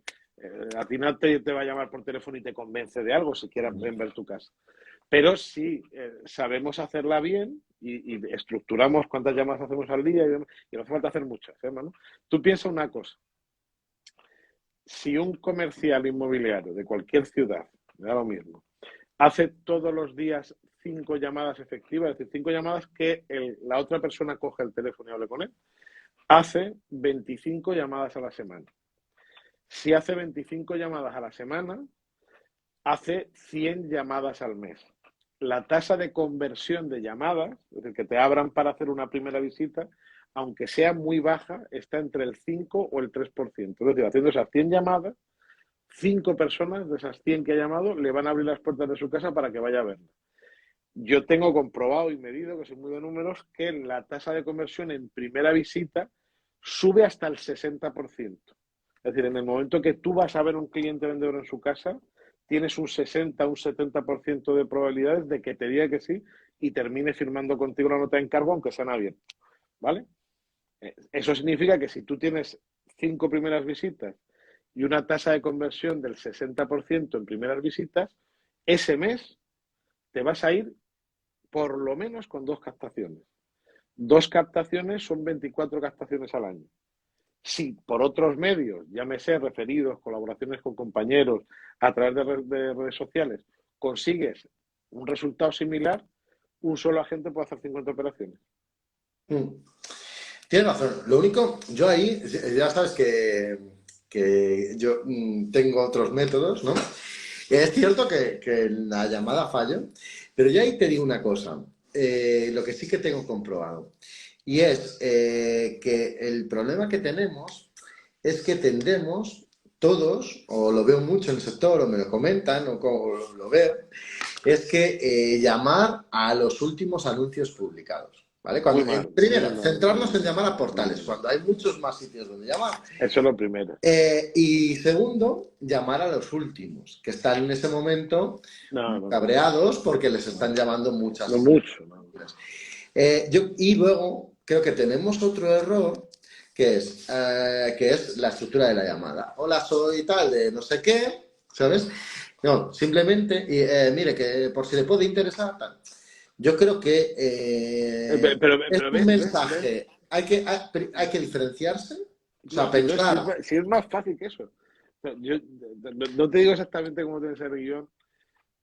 A ti no te va a llamar por teléfono y te convence de algo si quieres ver tu casa. Pero sí sabemos hacerla bien y estructuramos cuántas llamadas hacemos al día y no hace falta hacer muchas, ¿no? Tú piensa una cosa. Si un comercial inmobiliario de cualquier ciudad, me da lo mismo, hace todos los días 5 llamadas efectivas, es decir, 5 llamadas que la otra persona coge el teléfono y hable con él, hace 25 llamadas a la semana. Si hace 25 llamadas a la semana, hace 100 llamadas al mes. La tasa de conversión de llamadas, es decir, que te abran para hacer una primera visita, aunque sea muy baja, está entre el 5 o el 3%. Es decir, haciendo esas 100 llamadas, 5 personas de esas 100 que ha llamado le van a abrir las puertas de su casa para que vaya a verla. Yo tengo comprobado y medido, que soy muy de números, que la tasa de conversión en primera visita sube hasta el 60%. Es decir, en el momento que tú vas a ver un cliente vendedor en su casa, tienes un 60, un 70% de probabilidades de que te diga que sí y termine firmando contigo una nota de encargo, aunque sea nadie. ¿Vale? Eso significa que si tú tienes 5 primeras visitas y una tasa de conversión del 60% en primeras visitas, ese mes te vas a ir por lo menos con 2 captaciones. 2 captaciones son 24 captaciones al año. Si por otros medios, llámese referidos, colaboraciones con compañeros, a través de redes sociales, consigues un resultado similar, un solo agente puede hacer 50 operaciones. Tienes razón. Lo único, yo ahí, ya sabes que yo tengo otros métodos, ¿no? Es cierto que la llamada falla, pero yo ahí te digo una cosa, lo que sí que tengo comprobado, y es que el problema que tenemos es que tendemos todos, o lo veo mucho en el sector, o me lo comentan, o como lo veo, es que llamar a los últimos anuncios publicados. ¿Vale? Muy mal, Primero, muy mal. centrarnos en llamar a portales, cuando hay muchos más sitios donde llamar. Eso es lo primero. Y segundo, llamar a los últimos, que están en ese momento cabreados porque les están llamando muchas. No mucho. No. Y luego creo que tenemos otro error que es la estructura de la llamada. Hola, soy tal de no sé qué, ¿sabes? No, simplemente, mire, que por si le puede interesar, tal. Yo creo que es un mensaje. Hay que diferenciarse. O sea, pensar. Si es más fácil que eso. Yo no te digo exactamente cómo tiene que ser el guión,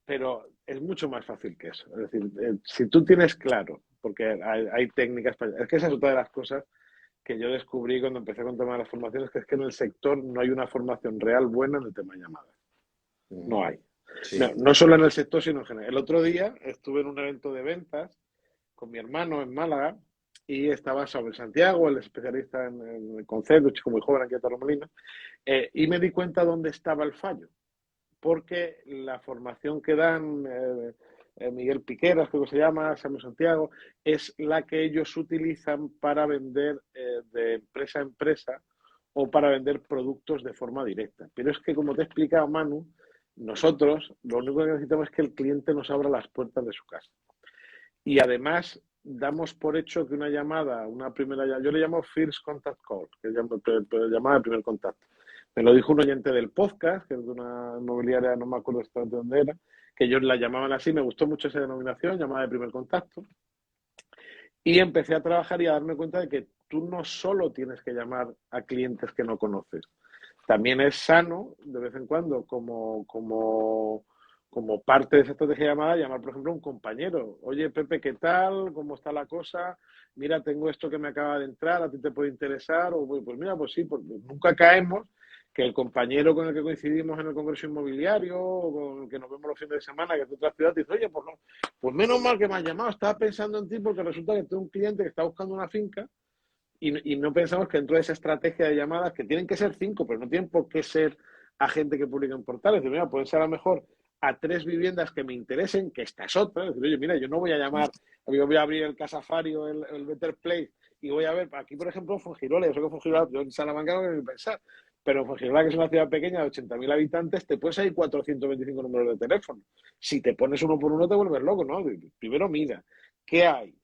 pero es mucho más fácil que eso. Es decir, si tú tienes claro porque hay técnicas para... Es que esa es otra de las cosas que yo descubrí cuando empecé con el tema de las formaciones, que es que en el sector no hay una formación real buena en el tema de llamadas. No hay. No, Sí. no solo en el sector, sino en general. El otro día estuve en un evento de ventas con mi hermano en Málaga y estaba Samuel Santiago, el especialista en el concepto, un chico muy joven aquí en Torremolinos, y me di cuenta dónde estaba el fallo. Porque la formación que dan Miguel Piqueras, creo que se llama, Samuel Santiago, es la que ellos utilizan para vender de empresa a empresa o para vender productos de forma directa. Pero es que, como te he explicado, Manu, nosotros lo único que necesitamos es que el cliente nos abra las puertas de su casa. Y además damos por hecho que una llamada, una primera llamada, yo le llamo First Contact Call, que es llamada de primer contacto. Me lo dijo un oyente del podcast, que es de una inmobiliaria, no me acuerdo exactamente dónde era, que ellos la llamaban así, me gustó mucho esa denominación, llamada de primer contacto. Y empecé a trabajar y a darme cuenta de que tú no solo tienes que llamar a clientes que no conoces, también es sano de vez en cuando como parte de esa estrategia de llamada, llamar, por ejemplo, a un compañero. Oye, Pepe, ¿qué tal? ¿Cómo está la cosa? Mira, tengo esto que me acaba de entrar, ¿a ti te puede interesar? O pues mira, pues sí, porque nunca caemos que el compañero con el que coincidimos en el congreso inmobiliario o con el que nos vemos los fines de semana, que es de otra ciudad, te dice, oye, pues, no, pues menos mal que me has llamado, estaba pensando en ti porque resulta que tengo un cliente que está buscando una finca y no pensamos que dentro de esa estrategia de llamadas, que tienen que ser 5, pero no tienen por qué ser a gente que publica en portales. Mira, pueden ser a lo mejor a 3 viviendas que me interesen, que esta es otra. Es decir, oye, mira, yo no voy a llamar, yo voy a abrir el Casafari o el Better Place y voy a ver, aquí por ejemplo, Fuengirola, yo sé que Fuengirola, yo en Salamanca no quiero ni pensar, pero Fuengirola, que es una ciudad pequeña de 80.000 habitantes, te puedes salir 425 números de teléfono. Si te pones uno por uno te vuelves loco, ¿no? Primero mira, ¿qué hay?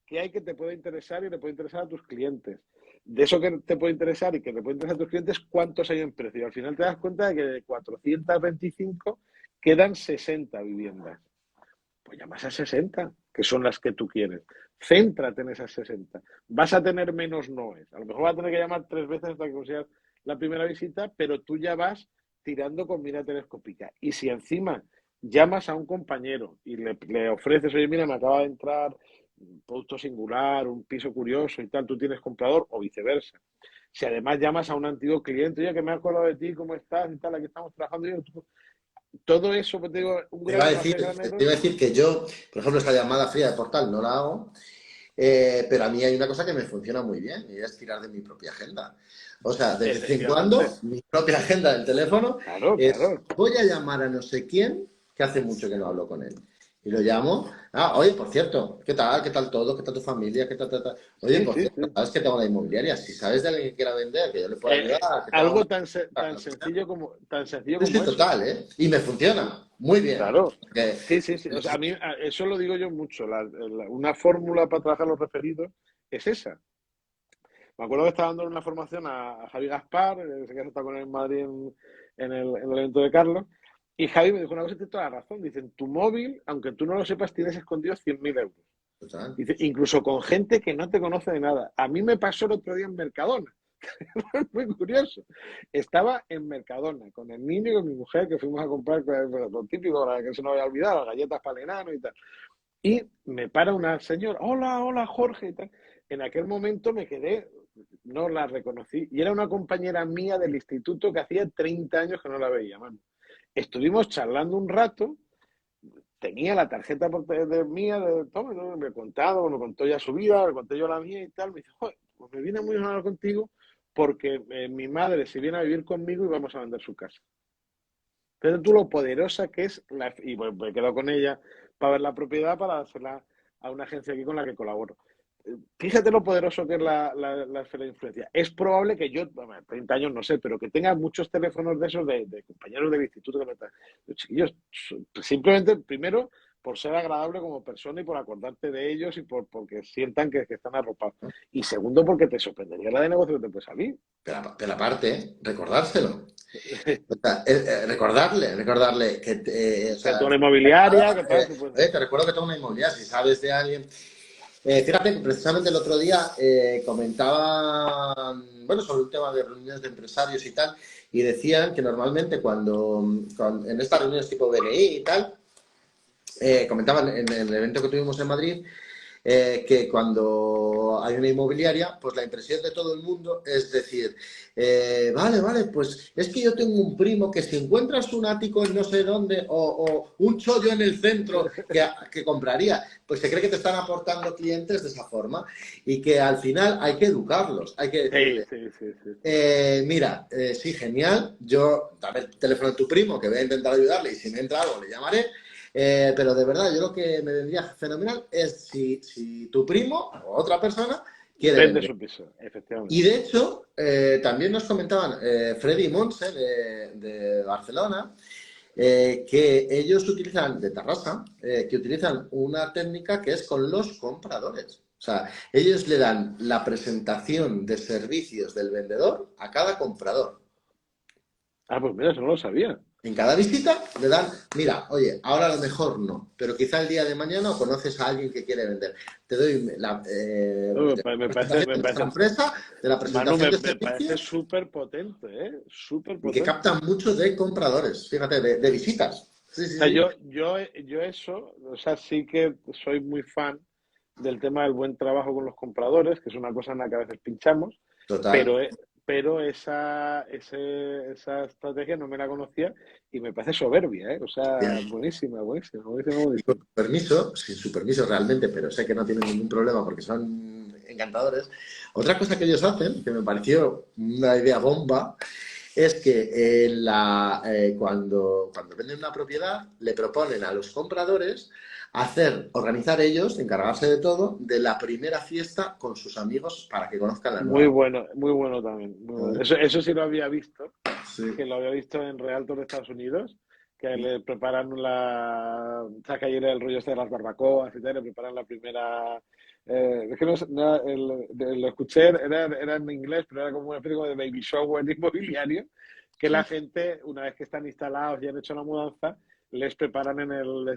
¿Qué hay que te puede interesar y le puede interesar a tus clientes? De eso que te puede interesar y que le puede interesar a tus clientes, ¿cuántos hay en precio? Y al final te das cuenta de que de 425 quedan 60 viviendas. Pues llamas a 60, que son las que tú quieres. Céntrate en esas 60. Vas a tener menos noes. A lo mejor vas a tener que llamar 3 veces hasta que consigas la primera visita, pero tú ya vas tirando con mira telescópica. Y si encima llamas a un compañero y le ofreces, oye, mira, me acaba de entrar un producto singular, un piso curioso y tal, tú tienes comprador o viceversa. Si además llamas a un antiguo cliente, oye, que me he acordado de ti, ¿cómo estás? Y tal, aquí estamos trabajando. Todo eso, pues te digo, un grano hace Te granero. iba a decir que yo, por ejemplo, esta llamada fría de portal no la hago, pero a mí hay una cosa que me funciona muy bien y es tirar de mi propia agenda. O sea, de vez en cuando, Efectivamente. mi propia agenda del teléfono Claro, es, claro. voy a llamar a no sé quién, que hace mucho que no hablo con él. Y lo llamo. Ah, oye, por cierto, ¿qué tal? ¿Qué tal todo? ¿Qué tal tu familia? ¿Qué tal, tal, tal? Oye, Sí, por sí, cierto, sí. ¿sabes que tengo la inmobiliaria? Si sabes de alguien que quiera vender, que yo le pueda ayudar, que tenga Algo una... tan sencillo Sí, sí, eso. total, ¿eh? Y me funciona muy bien. Claro. Porque Sí, sí, sí. O sea, eso lo digo yo mucho. Una fórmula para trabajar los referidos es esa. Me acuerdo que estaba dando una formación a Javi Gaspar, que se está con él en Madrid en el evento de Carlos, y Javi me dijo una cosa y tiene toda la razón. Dice, en tu móvil, aunque tú no lo sepas, tienes escondidos 100.000 euros. total. Dice, incluso con gente que no te conoce de nada. A mí me pasó el otro día en Mercadona. Muy curioso. Estaba en Mercadona con el niño y con mi mujer que fuimos a comprar lo típico, para que se nos había olvidado, las galletas para el enano y tal. Y me para una señora, hola, hola Jorge y tal. En aquel momento me quedé, no la reconocí, y era una compañera mía del instituto que hacía 30 años que no la veía, mano. Estuvimos charlando un rato, tenía la tarjeta mía de Tom, ¿no? Me contaba, me contó ya su vida, me conté yo la mía y tal. Me dice, joder, pues me viene muy bien hablar contigo porque mi madre se viene a vivir conmigo y vamos a vender su casa. Pero tú lo poderosa que es, y bueno, me he quedado con ella para ver la propiedad, para dársela a una agencia aquí con la que colaboro. Fíjate lo poderoso que es la esfera de influencia. Es probable que yo, bueno, 30 años no sé, pero que tenga muchos teléfonos de esos de compañeros del instituto que me están. Los chiquillos, simplemente, primero, por ser agradable como persona y por acordarte de ellos y porque sientan que están arropados. Y segundo, porque te sorprendería la de negocio que te puede salir. Pero aparte, recordárselo. O sea, recordarle que, o Que sea, tú una inmobiliaria, que tal, que pues. te recuerdo que tengo una inmobiliaria, si sabes de alguien. Fíjate que precisamente el otro día comentaban, bueno, sobre un tema de reuniones de empresarios y tal, y decían que normalmente en estas reuniones tipo BNI y tal, comentaban en el evento que tuvimos en Madrid, que cuando hay una inmobiliaria, pues la impresión de todo el mundo es decir, vale, pues es que yo tengo un primo que si encuentras un ático en no sé dónde o un chollo en el centro que compraría, pues se cree que te están aportando clientes de esa forma y que al final hay que educarlos, hay que Sí, decirle, sí, sí, sí. mira, sí, genial, yo dame el teléfono de tu primo que voy a intentar ayudarle y si me entra algo le llamaré. Pero de verdad, yo lo que me vendría fenomenal es si tu primo o otra persona quiere Vende vender. su piso, Y efectivamente. de hecho, también nos comentaban Freddy y Montse de Barcelona, que ellos utilizan, de Tarrasa, que utilizan una técnica que es con los compradores. O sea, ellos le dan la presentación de servicios del vendedor a cada comprador. Ah, pues mira, eso no lo sabía. En cada visita le dan, mira, oye, ahora a lo mejor no, pero quizá el día de mañana conoces a alguien que quiere vender. Te doy No, de la me parece, presentación de nuestra empresa, de la Manu, presentación de me parece servicios súper potente, ¿eh? Súper y que potente. captan mucho de compradores, fíjate, de visitas. Sí, O sí, sea, sí, yo eso, o sea, sí que soy muy fan del tema del buen trabajo con los compradores, que es una cosa en la que a veces pinchamos, total. pero, pero esa estrategia no me la conocía y me parece soberbia, ¿eh? O sea, Bien. buenísima, buenísima, buenísima, Y con buenísima. su permiso, sin su permiso realmente, pero sé que no tienen ningún problema porque son encantadores. Otra cosa que ellos hacen, que me pareció una idea bomba, es que cuando venden una propiedad, le proponen a los compradores organizar ellos, encargarse de todo, de la primera fiesta con sus amigos para que conozcan la nueva. Muy bueno también. Muy bueno. ¿Sabes? Eso sí lo había visto, Sí. que lo había visto en Realtor de Estados Unidos, que le preparan o sea, que ayer el rollo este de las barbacoas y tal, le preparan la primera. Es que lo escuché, era en inglés, pero era como una especie como de baby shower inmobiliario, que la gente, una vez que están instalados y han hecho la mudanza, les preparan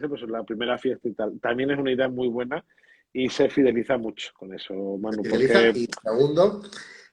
pues, la primera fiesta y tal. También es una idea muy buena y se fideliza mucho con eso, Manu, Fideliza porque y segundo,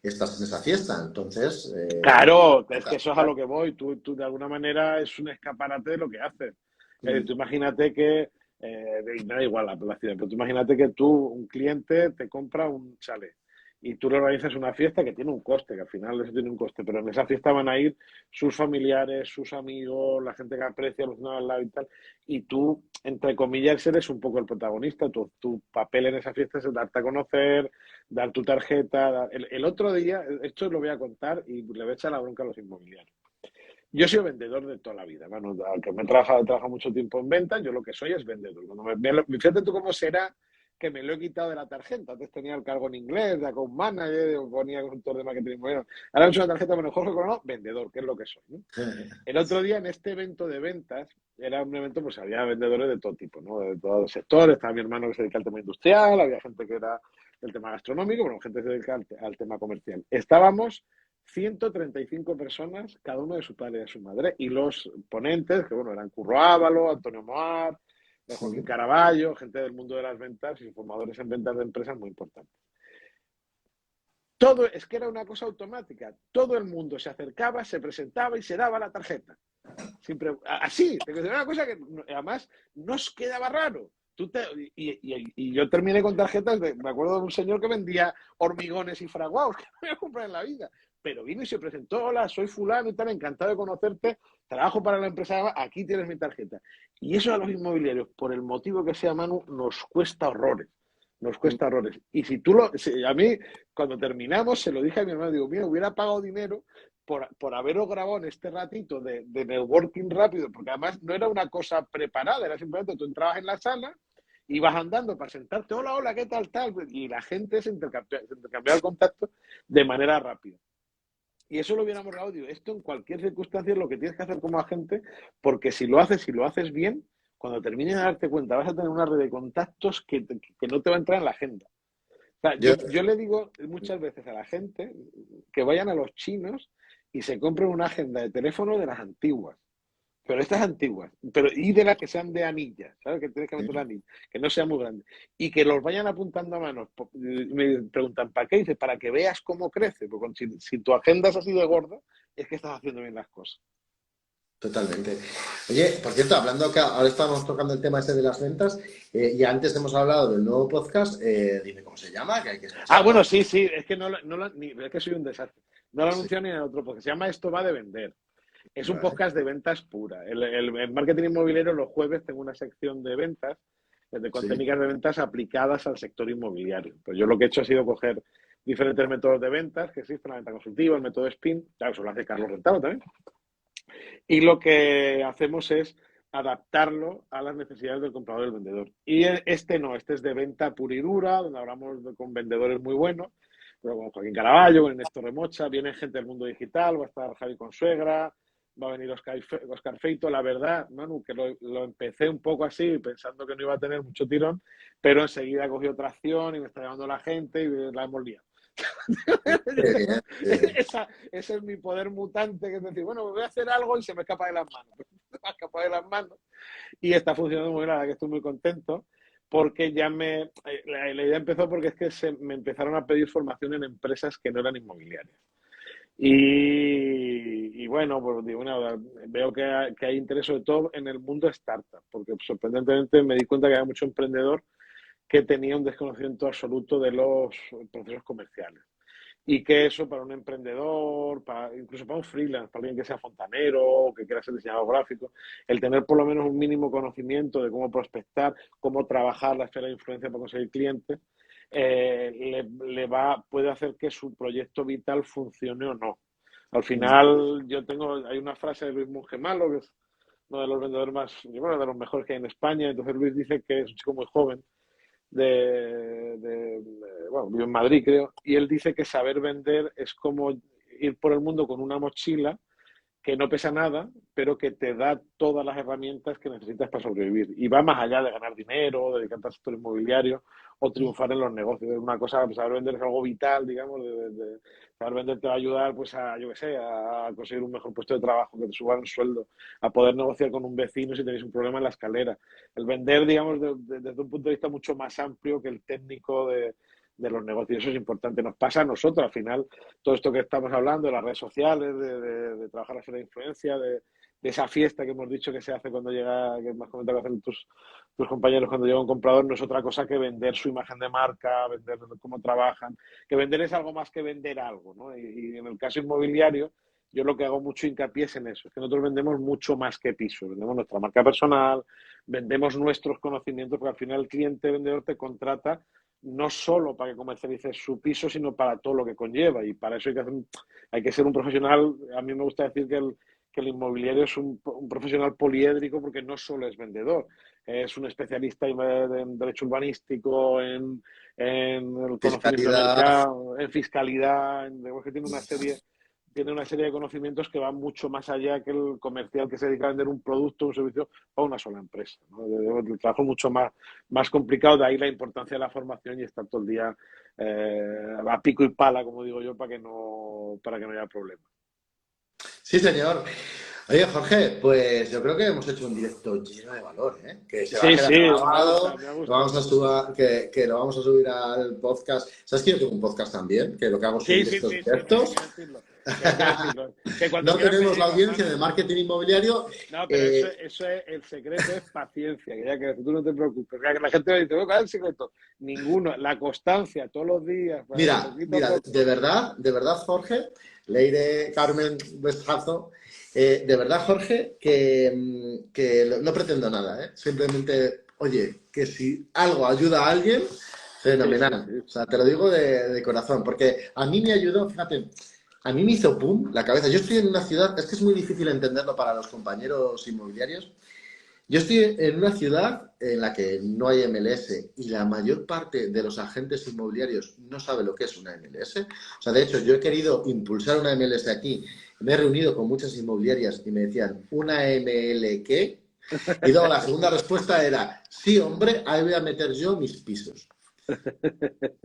estás en esa fiesta, entonces claro, es que toca. eso es a lo que voy. Tú de alguna manera es un escaparate de lo que haces. Tú imagínate que, me da igual la ciudad, pero tú imagínate que tú, un cliente, te compra un chalet y tú le organizas una fiesta que tiene un coste, que al final eso tiene un coste, pero en esa fiesta van a ir sus familiares, sus amigos, la gente que aprecia los al lado y tal, y tú, entre comillas, eres un poco el protagonista. Tu papel en esa fiesta es darte a conocer, dar tu tarjeta. El otro día, esto lo voy a contar y le voy a echar la bronca a los inmobiliarios. Yo he sido vendedor de toda la vida, bueno, aunque he trabajado mucho tiempo en venta, yo lo que soy es vendedor. Fíjate tú cómo será que me lo he quitado de la tarjeta. Antes tenía el cargo en inglés, de account manager, o ponía consultor de marketing. Bueno, ahora uso una tarjeta, bueno, Jorge Coronado, vendedor, que es lo que soy, ¿no? El otro día en este evento de ventas, era un evento, pues había vendedores de todo tipo, ¿no? De todos los sectores. Estaba mi hermano que se dedica al tema industrial, había gente que era del tema gastronómico, bueno, gente que se dedica al tema comercial. Estábamos 135 personas, cada uno de su padre y de su madre, y los ponentes, que bueno, eran Curro Ávalo, Antonio Moar, Joaquín Caraballo, gente del mundo de las ventas y formadores en ventas de empresas muy importantes. Todo, es que era una cosa automática. Todo el mundo se acercaba, se presentaba y se daba la tarjeta. Siempre, así, era una cosa que además nos quedaba raro. Y yo terminé con tarjetas me acuerdo de un señor que vendía hormigones y fraguados que no voy a comprar en la vida. Pero vino y se presentó, hola, soy fulano y tal, encantado de conocerte, trabajo para la empresa, aquí tienes mi tarjeta. Y eso a los inmobiliarios, por el motivo que sea, Manu, nos cuesta horrores. Nos cuesta horrores. Y a mí, cuando terminamos, se lo dije a mi hermano, digo, mira, hubiera pagado dinero por haberos grabado en este ratito de networking rápido, porque además no era una cosa preparada, era simplemente tú entrabas en la sala, ibas andando para sentarte, hola, hola, ¿qué tal, tal? Y la gente se intercambiaba el contacto de manera rápida. Y eso lo hubiéramos grabado, digo, esto en cualquier circunstancia es lo que tienes que hacer como agente, porque si lo haces bien, cuando termines de darte cuenta vas a tener una red de contactos que no te va a entrar en la agenda. O sea, Yo, yo le digo muchas veces a la gente que vayan a los chinos y se compren una agenda de teléfono de las antiguas. Pero estas antiguas, y de las que sean de anillas, ¿sabes? Que tienes que meter la anilla, que no sea muy grande. Y que los vayan apuntando a mano. Me preguntan, ¿para qué? Dice, para que veas cómo crece. Porque si tu agenda es así de gorda, es que estás haciendo bien las cosas. Totalmente. Oye, por cierto, hablando que ahora estamos tocando el tema ese de las ventas, y antes hemos hablado del nuevo podcast, dime cómo se llama, que hay que Ah, bueno, escucharlo. sí, sí, es que es que soy un desastre. No lo he Sí, anunciado ni en el otro podcast. Se llama Esto va de vender. Es un vale. podcast de ventas pura. El marketing inmobiliario los jueves tengo una sección de ventas, con Sí, técnicas de ventas aplicadas al sector inmobiliario. Pues yo lo que he hecho ha sido coger diferentes métodos de ventas que existen, la venta consultiva, el método SPIN, claro, eso lo hace Carlos Rentado también. Y lo que hacemos es adaptarlo a las necesidades del comprador y del vendedor. Y este no, este es de venta pura y dura, donde hablamos con vendedores muy buenos, pero con Joaquín Caraballo, con Néstor Remocha, viene gente del mundo digital, va a estar Javi Consuegra, va a venir Oscar Feito. La verdad, Manu, que lo empecé un poco así, pensando que no iba a tener mucho tirón, pero enseguida cogió tracción y me está llamando la gente y la hemos liado. qué bien, qué bien. Ese es mi poder mutante, que es decir, bueno, voy a hacer algo y se me escapa de las manos. Se me escapa de las manos. Y está funcionando muy bien, la verdad que estoy muy contento, porque la idea empezó porque es que me empezaron a pedir formación en empresas que no eran inmobiliarias. Y bueno, pues digo, bueno, veo que hay interés sobre todo en el mundo startup, porque sorprendentemente me di cuenta que había mucho emprendedor que tenía un desconocimiento absoluto de los procesos comerciales. Y que eso para un emprendedor, incluso para un freelance, para alguien que sea fontanero o que quiera ser diseñador gráfico, el tener por lo menos un mínimo conocimiento de cómo prospectar, cómo trabajar la esfera de influencia para conseguir clientes, puede hacer que su proyecto vital funcione o no. Al final, hay una frase de Luis Mungemalo, que es uno de los vendedores más, bueno, de los mejores que hay en España. Entonces Luis dice que es un chico muy joven, bueno, vive en Madrid, creo, y él dice que saber vender es como ir por el mundo con una mochila que no pesa nada, pero que te da todas las herramientas que necesitas para sobrevivir. Y va más allá de ganar dinero, dedicarte al sector inmobiliario o triunfar en los negocios. Es una cosa, pues, saber vender es algo vital, digamos, saber vender te va a ayudar, pues, yo qué sé, a conseguir un mejor puesto de trabajo, que te suban el sueldo, a poder negociar con un vecino si tenéis un problema en la escalera. El vender, digamos, desde un punto de vista mucho más amplio que el técnico de los negocios. Eso es importante. Nos pasa a nosotros, al final, todo esto que estamos hablando, de las redes sociales, de trabajar la esfera de influencia, de esa fiesta que hemos dicho que se hace cuando llega, que me has comentado que hacen tus compañeros cuando llega un comprador, no es otra cosa que vender su imagen de marca, vender cómo trabajan, que vender es algo más que vender algo, ¿no? Y en el caso inmobiliario, yo lo que hago mucho hincapié es en eso, es que nosotros vendemos mucho más que pisos, vendemos nuestra marca personal, vendemos nuestros conocimientos, porque al final el cliente vendedor te contrata no solo para que comercialices su piso, sino para todo lo que conlleva. Y para eso hay que ser un profesional. A mí me gusta decir que el inmobiliario es un profesional poliédrico, porque no solo es vendedor, es un especialista en derecho urbanístico, en el conocimiento de Fiscalidad. mercado, en fiscalidad, que tiene una serie de conocimientos que van mucho más allá que el comercial que se dedica a vender un producto o un servicio para una sola empresa, ¿no? El trabajo es mucho más complicado, de ahí la importancia de la formación y estar todo el día a pico y pala, como digo yo, para que no haya problema. Sí, señor. Oye, Jorge, pues yo creo que hemos hecho un directo lleno de valor, ¿eh? Que se va a Sí, quedar sí, grabado, me ha lo gustado, vamos me a ha gustado. que lo vamos a subir al podcast. ¿Sabes que yo tengo un podcast también? Que lo que hago es Sí, subir sí, estos sí, sí, que hay directos. que decirlo, que hay que decirlo. Que cuando No quieras me tenemos la llegas, audiencia de Manu. marketing inmobiliario. No, pero eso, eh, eso es, el secreto es paciencia, que ya que tú no te preocupes. Que la gente me dice, ¿cuál es el secreto? Ninguno, la constancia, todos los días, poquito a mira, poco. de verdad, Jorge, Leire Carmen Westhazo, de verdad, Jorge, que no pretendo nada, ¿eh? Simplemente, oye, que si algo ayuda a alguien, Sí, sí, fenomenal. sí. O sea, te lo digo de corazón, porque a mí me ayudó, fíjate, a mí me hizo pum la cabeza. Yo estoy en una ciudad, es que es muy difícil entenderlo para los compañeros inmobiliarios. Yo estoy en una ciudad en la que no hay MLS y la mayor parte de los agentes inmobiliarios no sabe lo que es una MLS. O sea, de hecho, yo he querido impulsar una MLS aquí. Me he reunido con muchas inmobiliarias y me decían, ¿una ML qué? Y luego la segunda respuesta era, sí, hombre, ahí voy a meter yo mis pisos.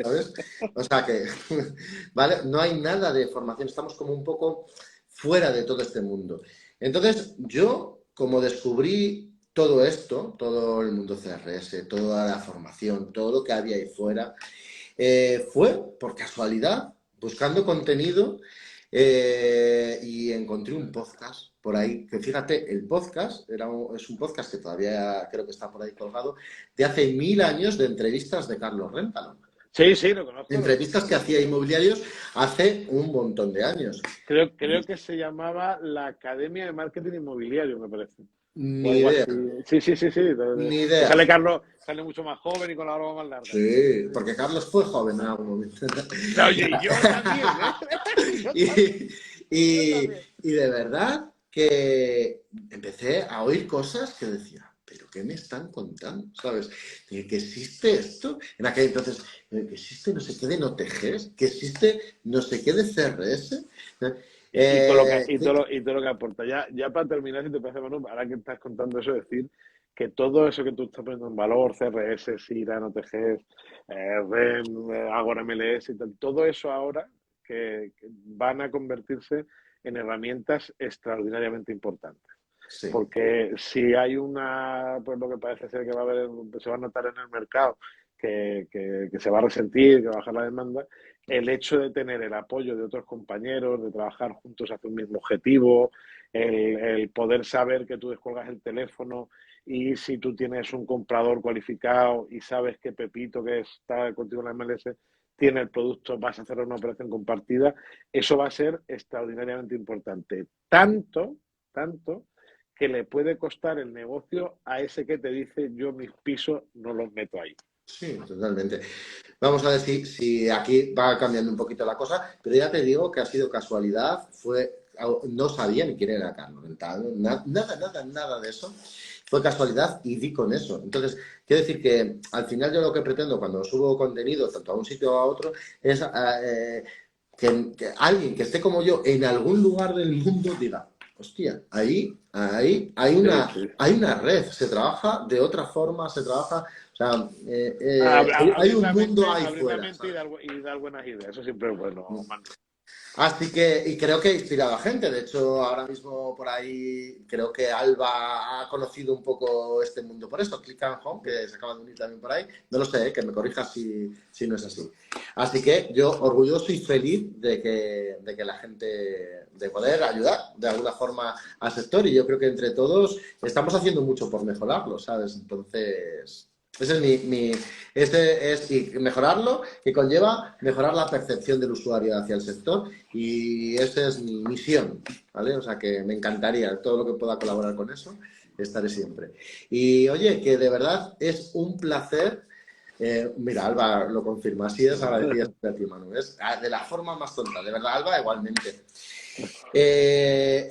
¿Sabes? O sea que, ¿vale? No hay nada de formación, estamos como un poco fuera de todo este mundo. Entonces, yo, como descubrí todo esto, todo el mundo CRS, toda la formación, todo lo que había ahí fuera, fue por casualidad, buscando contenido. Y encontré un podcast por ahí, que fíjate, el podcast es un podcast que todavía creo que está por ahí colgado, de hace 1000 años de entrevistas de Carlos Réntalo. Sí, sí, lo conozco, lo Entrevistas que conozco. hacía inmobiliarios hace un montón de años. Creo que se llamaba la Academia de Marketing Inmobiliario, me parece. O Ni algo idea, así. Sí, sí, sí, sí. ni Que idea. sale Carlos, sale mucho más joven y con la barba más larga. Sí, porque Carlos fue joven en algún momento. No, oye, y yo también, ¿eh? Yo Y, también, yo y, también. y de verdad que empecé a oír cosas que decía, ¿pero qué me están contando? ¿Sabes? Que existe esto, en aquel entonces, que existe no sé qué de NoTGs, que existe no sé qué de CRS. Y todo lo que, Eh, y todo lo que aporta. Ya para terminar, si te parece, Manu, ahora que estás contando eso, decir que todo eso que tú estás poniendo en valor, CRS, SIRA, NoTGs, REM, Agora MLS y tal, todo eso ahora que van a convertirse en herramientas extraordinariamente importantes. sí, Porque si hay pues lo que parece ser que va a haber, se va a notar en el mercado, que se va a resentir, que va a bajar la demanda, el hecho de tener el apoyo de otros compañeros, de trabajar juntos hacia un mismo objetivo, el poder saber que tú descuelgas el teléfono y si tú tienes un comprador cualificado y sabes que Pepito, que está contigo en la MLS, tiene el producto, vas a hacer una operación compartida, eso va a ser extraordinariamente importante. Tanto que le puede costar el negocio a ese que te dice yo mis pisos no los meto ahí. sí, totalmente. Vamos a ver si aquí va cambiando un poquito la cosa, pero ya te digo que ha sido casualidad, no sabía ni quién era Carlos Rentalo, nada de eso. Fue casualidad y di con eso. Entonces, quiero decir que al final yo lo que pretendo cuando subo contenido, tanto a un sitio o a otro, es que alguien que esté como yo en algún lugar del mundo diga, hostia, ahí Sí, sí. hay una red, se trabaja de otra forma, se trabaja, o sea, hay Abrir un la mundo mente, ahí abrir la fuera, mente ¿sabes? y dar buenas ideas. Eso siempre es bueno, Manu. Así que, y creo que ha inspirado a gente. De hecho, ahora mismo por ahí creo que Alba ha conocido un poco este mundo por esto. Click and Home, que se acaba de unir también por ahí. No lo sé, que me corrijas si no es así. Así que yo orgulloso y feliz de que la gente, de poder ayudar de alguna forma al sector. Y yo creo que entre todos estamos haciendo mucho por mejorarlo, ¿sabes? Entonces, ese es ese es y mejorarlo, que conlleva mejorar la percepción del usuario hacia el sector y esa es mi misión, ¿vale? O sea que me encantaría todo lo que pueda colaborar con eso, estaré siempre. Y oye, que de verdad es un placer. Mira, Alba lo confirma, así es agradecida a ti, Manu. Es de la forma más tonta, de verdad, Alba, igualmente.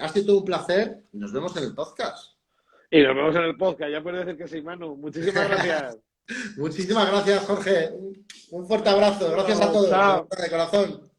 Ha sido un placer. Nos vemos en el podcast. Y nos vemos en el podcast. Ya puedes decir que sí, Manu. Muchísimas gracias. Muchísimas gracias, Jorge. Un fuerte Hasta abrazo. Gracias a luego. todos, de Chao. verdad, de corazón.